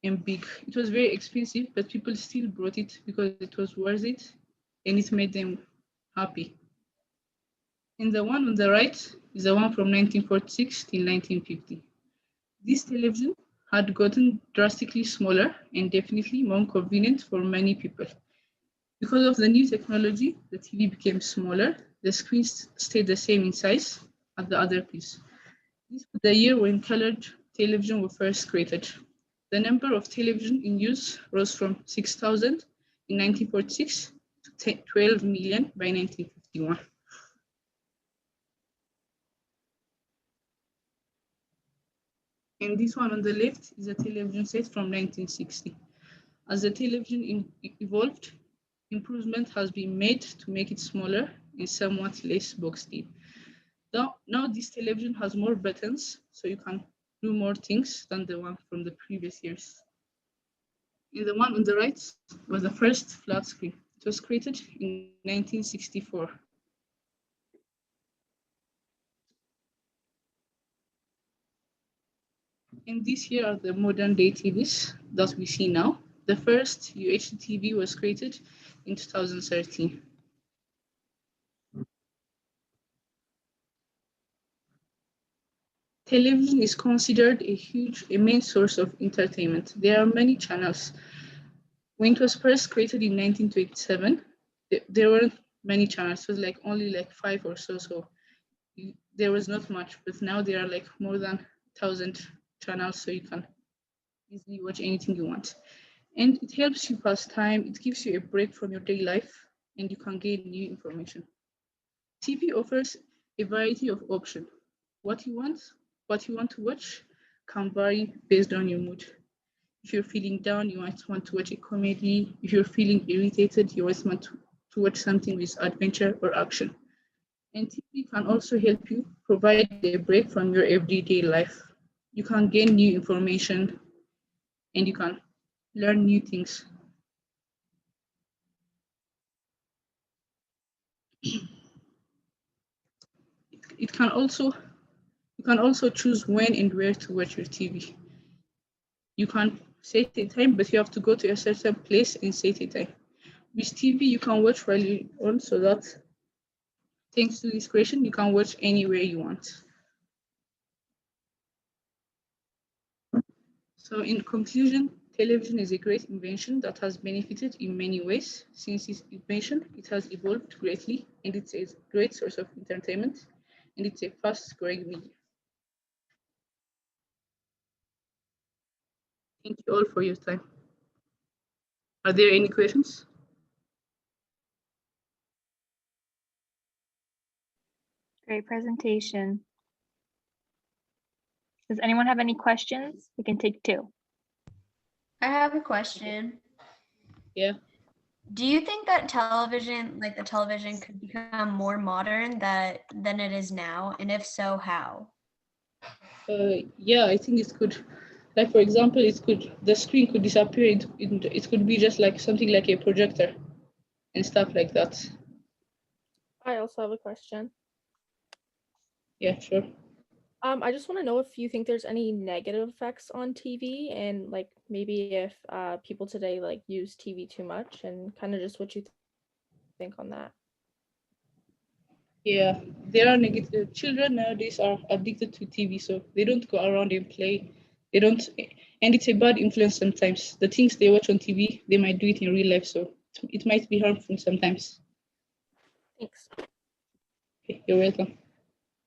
and big. It was very expensive, but people still bought it because it was worth it and it made them happy. And the one on the right is the one from 1946 till 1950. This television had gotten drastically smaller and definitely more convenient for many people. Because of the new technology, the TV became smaller. The screens stayed the same in size as the other piece. This was the year when colored television were first created. The number of television in use rose from 6,000 in 1946 to 12 million by 1951. And this one on the left is a television set from 1960. As the television evolved, improvement has been made to make it smaller and somewhat less boxed in. Now this television has more buttons, so you can do more things than the one from the previous years. And the one on the right was the first flat screen. It was created in 1964. And these here are the modern day TVs that we see now. The first UHD TV was created in 2013. Television is considered a main source of entertainment. There are many channels. When it was first created in 1927, there weren't many channels. It was like only like 5 or so. So there was not much, but now there are like more than 1,000 channels, so you can easily watch anything you want. And it helps you pass time. It gives you a break from your daily life, and you can gain new information. TV offers a variety of options. What you want to watch can vary based on your mood. If you're feeling down, you might want to watch a comedy. If you're feeling irritated, you might want to watch something with adventure or action. And TV can also help you provide a break from your everyday life. You can gain new information and you can learn new things. You can also choose when and where to watch your TV. You can set a time, but you have to go to a certain place and set a time. With TV, you can watch while you're on, so that thanks to this creation, you can watch anywhere you want. So in conclusion, television is a great invention that has benefited in many ways. Since its invention, it has evolved greatly, and it's a great source of entertainment, and it's a fast-growing media. Thank you all for your time. Are there any questions? Great presentation. Does anyone have any questions? We can take two. I have a question. Yeah. Do you think that television, like the television, could become more modern than it is now? And if so, how? Yeah, I think it could. Like for example, the screen could disappear. It could be just like something like a projector and stuff like that. I also have a question. Yeah, sure. I just want to know if you think there's any negative effects on TV, and like maybe if people today like use TV too much, and kind of just what you think on that. Yeah, there are negative. Children nowadays are addicted to TV, so they don't go around and play. They don't, and it's a bad influence sometimes. The things they watch on TV, they might do it in real life, so it might be harmful sometimes. Thanks. Okay, you're welcome.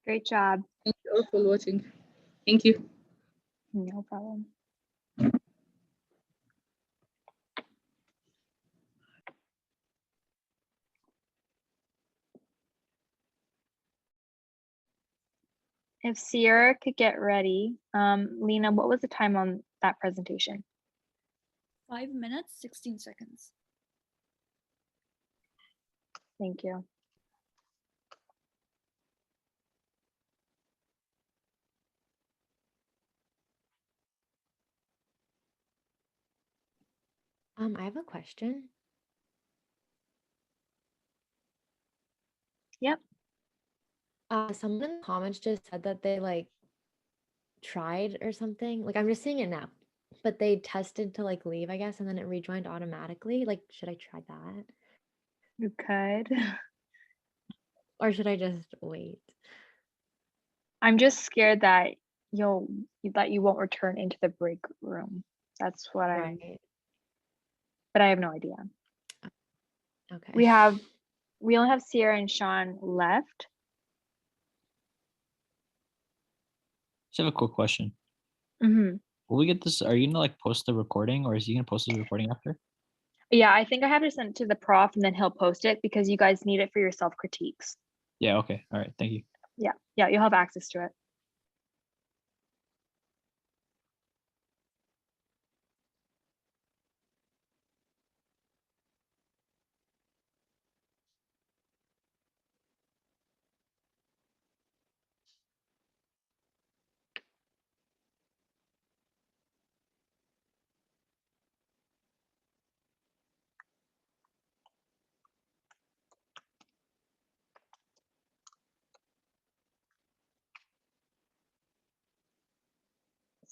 Great job. Thank you all for watching. Thank you. No problem. If Sierra could get ready, Lena, what was the time on that presentation? 5 minutes, 16 seconds. Thank you. I have a question. Yep. Someone in the comments just said that they like tried or something. Like I'm just seeing it now, but they tested to like leave, I guess, and then it rejoined automatically. Like, should I try that? You could. Or should I just wait? I'm just scared that you won't return into the break room. That's what Right. but I have no idea. Okay. We only have Sierra and Sean left. Just have a quick question. Mm-hmm. Will we get this? Are you gonna like post the recording, or is he gonna post the recording after? Yeah, I think I have to send it to the prof and then he'll post it because you guys need it for your self critiques. Yeah. Okay. All right. Thank you. Yeah, you'll have access to it.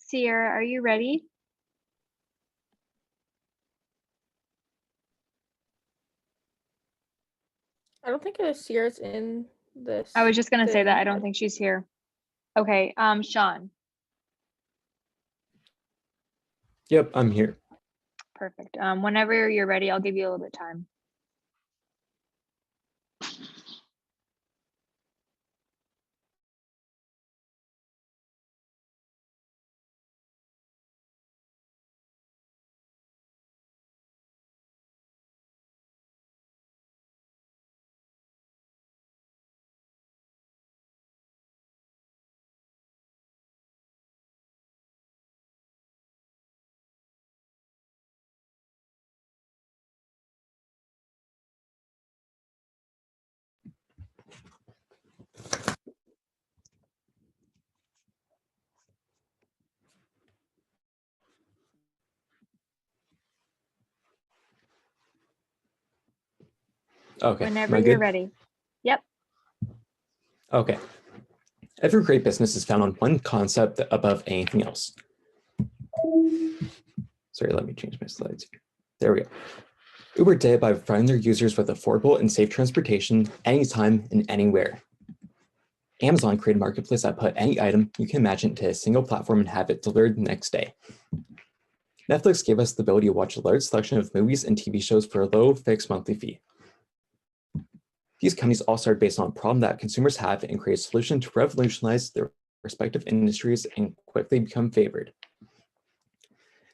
Sierra, are you ready? I don't think Sierra's in this. I was just gonna say that thing. I don't think she's here. Okay, Sean. Yep, I'm here. Perfect. Whenever you're ready, I'll give you a little bit of time. Okay. Whenever am I you're good? ready. Yep. Okay. Every great business is found on one concept above anything else. Sorry, let me change my slides here. There we go. Uber did it by providing their users with affordable and safe transportation anytime and anywhere. Amazon created a marketplace that put any item you can imagine to a single platform and have it delivered the next day. Netflix gave us the ability to watch a large selection of movies and TV shows for a low fixed monthly fee. These companies all started based on a problem that consumers have and create a solution to revolutionize their respective industries and quickly become favored.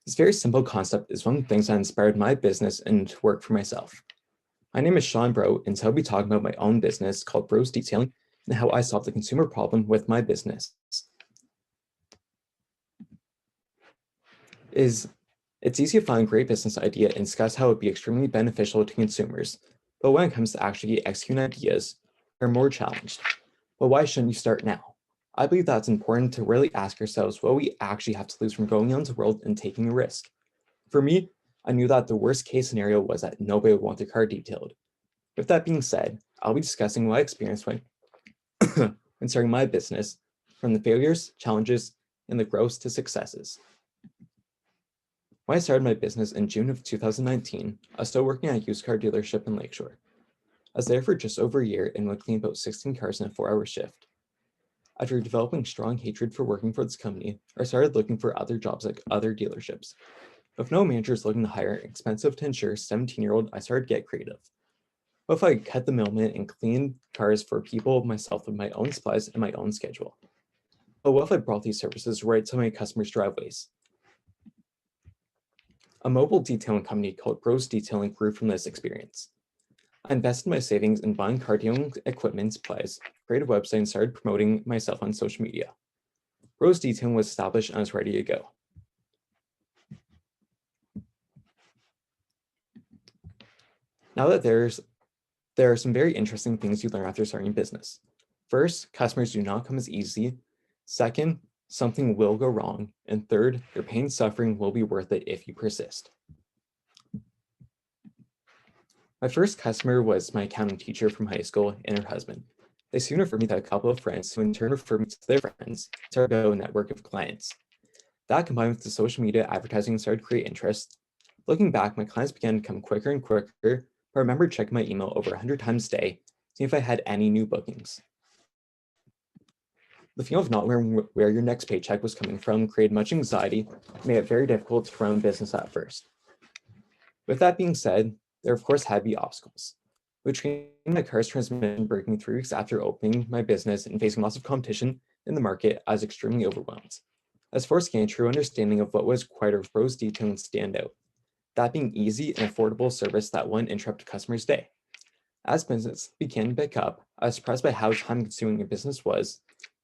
This very simple concept is one of the things that inspired my business and work for myself. My name is Sean Bro, and so I'll be talking about my own business called Bro's Detailing and how I solved the consumer problem with my business. It's easy to find a great business idea and discuss how it would be extremely beneficial to consumers, but when it comes to actually executing ideas, we're more challenged. But why shouldn't you start now? I believe that's important to really ask ourselves what we actually have to lose from going out into the world and taking a risk. For me, I knew that the worst case scenario was that nobody would want their car detailed. With that being said, I'll be discussing what I experienced when starting my business, from the failures, challenges, and the growth to successes. When I started my business in June of 2019, I was still working at a used car dealership in Lakeshore. I was there for just over a year and would clean about 16 cars in a 4-hour shift. After developing strong hatred for working for this company, I started looking for other jobs at other dealerships. With no managers looking to hire an expensive to insure 17-year-old, I started to get creative. What if I cut the middleman and clean cars for people myself with my own supplies and my own schedule? But what if I brought these services right to my customers' driveways? A mobile detailing company called Bros Detailing grew from this experience. I invested my savings in buying car detailing equipment, supplies, created a website, and started promoting myself on social media. Bros Detailing was established and I was ready to go. Now that there are some very interesting things you learn after starting a business. First, customers do not come as easy. Second, something will go wrong. And third, your pain and suffering will be worth it if you persist. My first customer was my accounting teacher from high school and her husband. They soon referred me to a couple of friends who in turn referred me to their friends, started a network of clients. That combined with the social media advertising started to create interest. Looking back, my clients began to come quicker and quicker, but I remember checking my email over 100 times a day, seeing if I had any new bookings. The feeling of not knowing where your next paycheck was coming from created much anxiety and made it very difficult to run a business at first. With that being said, there of course had to be obstacles. Which came my car's transmission breaking 3 weeks after opening my business and facing lots of competition in the market, I was extremely overwhelmed. I was forced to gain a true understanding of what was required of Bros Detailing to stand out. That being easy and affordable service that wouldn't interrupt a customer's day. As business began to pick up, I was surprised by how time-consuming a business was,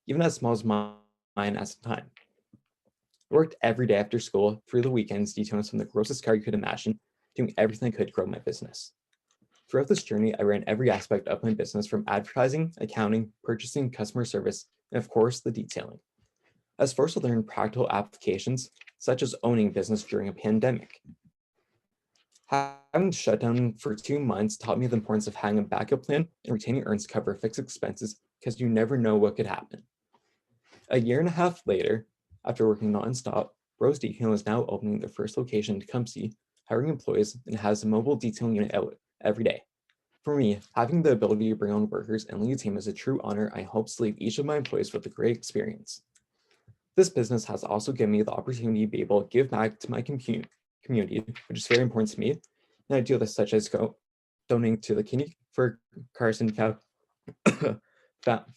even as small as mine at the time. I worked every day after school, through the weekends, detailing some of the grossest car you could imagine, doing everything I could to grow my business. Throughout this journey, I ran every aspect of my business from advertising, accounting, purchasing, customer service, and of course, the detailing. I was forced to learn practical applications, such as owning business during a pandemic. Having shut down for 2 months taught me the importance of having a backup plan and retaining earnings to cover fixed expenses because you never know what could happen. A year and a half later, after working nonstop, Bros Detailing is now opening their first location in Tecumseh, hiring employees, and has a mobile detailing unit out every day. For me, having the ability to bring on workers and lead a team is a true honor. I hope to leave each of my employees with a great experience. This business has also given me the opportunity to be able to give back to my community, which is very important to me. And I do this such as donating to the Kidney for Carson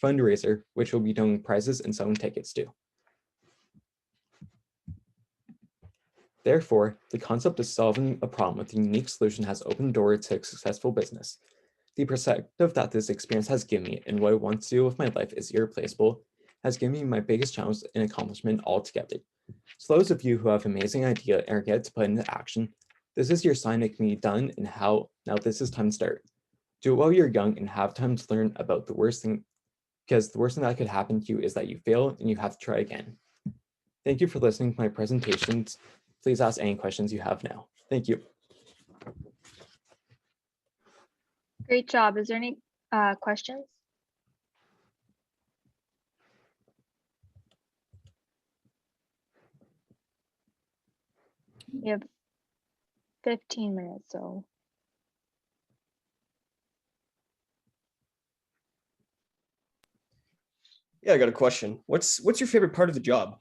fundraiser, which will be donating prizes and selling tickets to. Therefore, the concept of solving a problem with a unique solution has opened the door to a successful business. The perspective that this experience has given me and what I want to do with my life is irreplaceable, has given me my biggest challenge and accomplishment altogether. So those of you who have an amazing idea and are yet to put into action, this is your sign it can be done and how now this is time to start. Do it while you're young and have time to learn about the worst thing, because the worst thing that could happen to you is that you fail and you have to try again. Thank you for listening to my presentations. Please ask any questions you have now. Thank you. Great job. Is there any questions? We have 15 minutes, so. Yeah, I got a question. What's your favorite part of the job?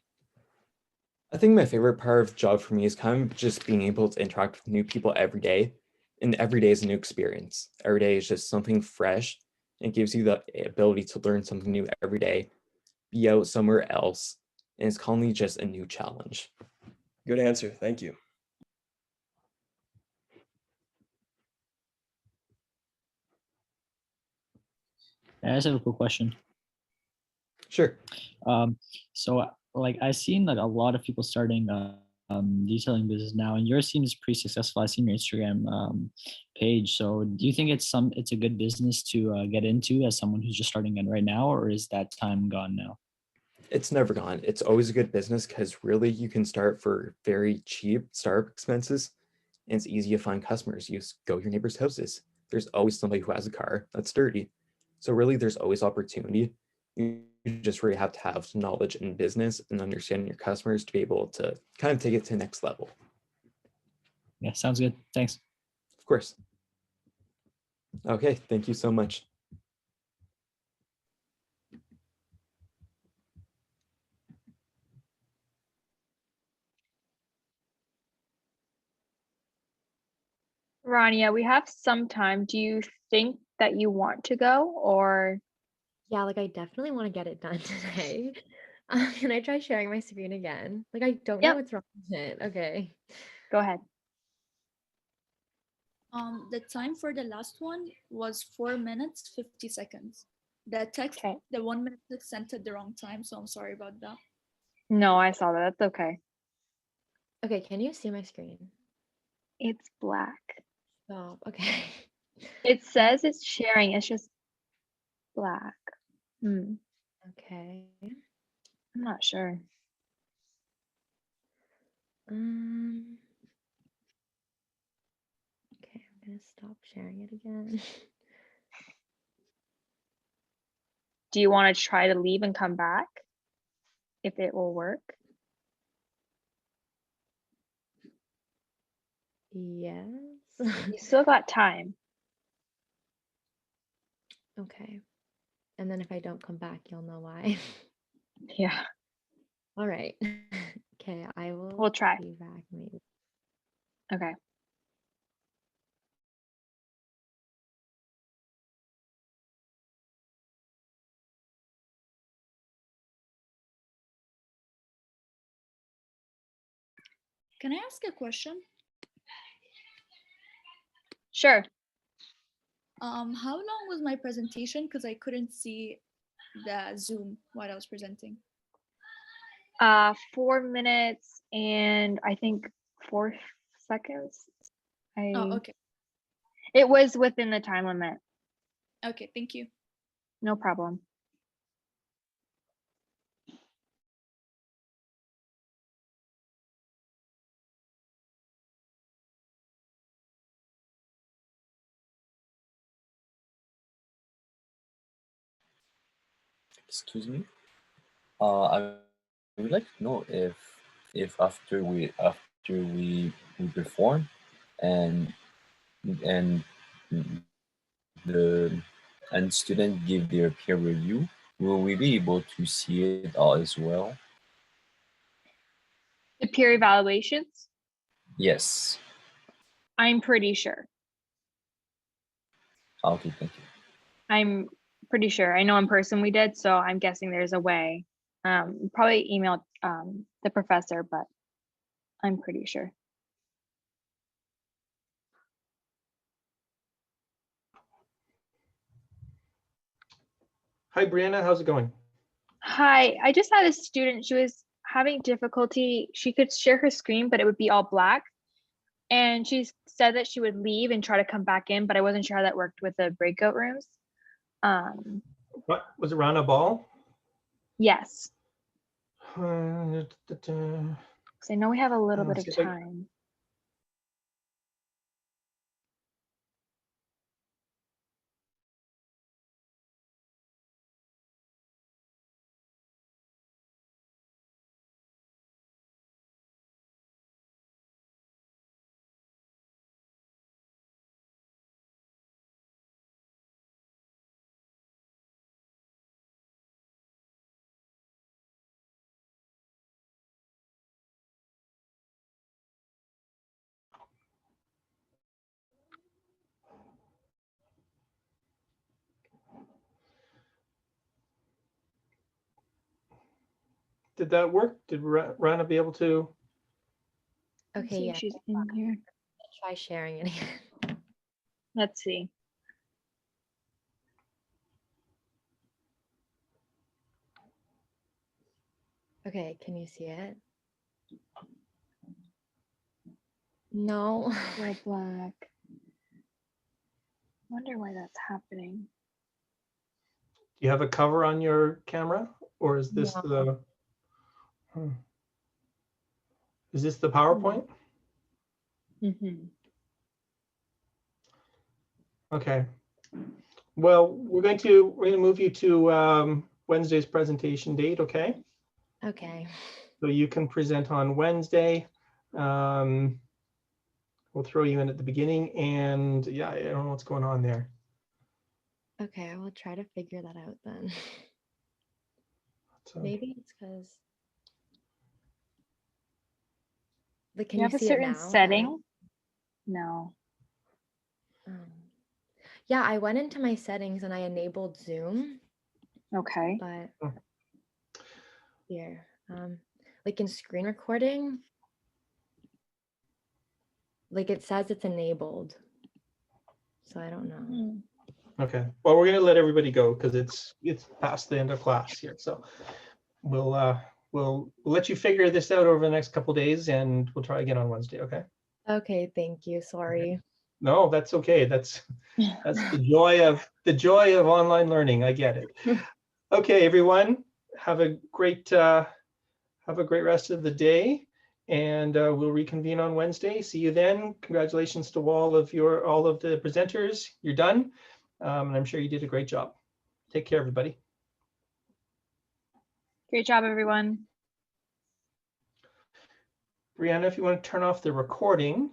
I think my favorite part of the job for me is kind of just being able to interact with new people every day. And every day is a new experience. Every day is just something fresh. And it gives you the ability to learn something new every day, be out somewhere else. And it's constantly just a new challenge. Good answer. Thank you. I just have a quick question. Sure. So like I've seen like a lot of people starting detailing business now, and yours seems pretty successful. I've seen your Instagram page. So do you think it's a good business to get into as someone who's just starting in right now, or is that time gone now? It's never gone. It's always a good business because really you can start for very cheap startup expenses, and it's easy to find customers. You just go to your neighbor's houses. There's always somebody who has a car that's dirty. So really there's always opportunity. You just really have to have knowledge in business and understanding your customers to be able to kind of take it to the next level. Yeah, sounds good. Thanks. Of course. Okay, thank you so much. Rania, we have some time. Do you think that you want to go, or? Yeah, like I definitely want to get it done today. Can I try sharing my screen again? Like I don't know Yep. what's wrong with it. Okay. Go ahead. The time for the last one was 4 minutes, 50 seconds. The text, the 1 minute text sent at the wrong time, so I'm sorry about that. No, I saw that. That's okay. Okay, can you see my screen? It's black. Oh, okay. It says it's sharing. It's just black. Okay. I'm not sure. Okay, I'm gonna stop sharing it again. Do you want to try to leave and come back? If it will work? Yes. You still got time. Okay. And then if I don't come back, you'll know why. Yeah. All right. Okay, I will We'll try. be back maybe. Okay. Can I ask a question? Sure. How long was my presentation? Because I couldn't see the Zoom while I was presenting. 4 minutes and I think 4 seconds. Oh, okay. It was within the time limit. Okay, thank you. No problem. Excuse me. I would like to know if after we perform and and the and student give their peer review, will we be able to see it all as well? The peer evaluations? Yes. I'm pretty sure. Okay, thank you. I'm pretty sure. I know in person we did, so I'm guessing there's a way. Probably emailed the professor, but I'm pretty sure. Hi, Brianna. How's it going? Hi, I just had a student. She was having difficulty. She could share her screen, but it would be all black. And she said that she would leave and try to come back in, but I wasn't sure how that worked with the breakout rooms. What was it, Rana Ball? Yes. Let's So I know we have a little bit of see if I- time. Did that work? Did Rana be able to? Let's Okay, see yeah. if she's in here. Try sharing it again. Let's see. Okay, can you see it? No. All black. Wonder why that's happening. Do you have a cover on your camera, or is this No. the? Is this the PowerPoint? Mm-hmm. Okay. Well, we're going to move you to Wednesday's presentation date. Okay. Okay. So you can present on Wednesday. We'll throw you in at the beginning, and yeah, I don't know what's going on there. Okay, I will try to figure that out then. So, maybe it's because. Like, can You you have a see it certain now? setting? No. Yeah, I went into my settings and I enabled Zoom, Okay. but here, like in screen recording, like it says it's enabled. So I don't know. okay. Well, we're gonna let everybody go because it's past the end of class here. So we'll let you figure this out over the next couple days, and we'll try again on Wednesday. Okay. Okay, thank you. Sorry. No, that's okay. That's the joy of online learning. I get it. Okay, everyone, have a great rest of the day, and we'll reconvene on Wednesday. See you then. Congratulations to all of the presenters. You're done, and I'm sure you did a great job. Take care, everybody. Great job, everyone. Brianna, if you want to turn off the recording.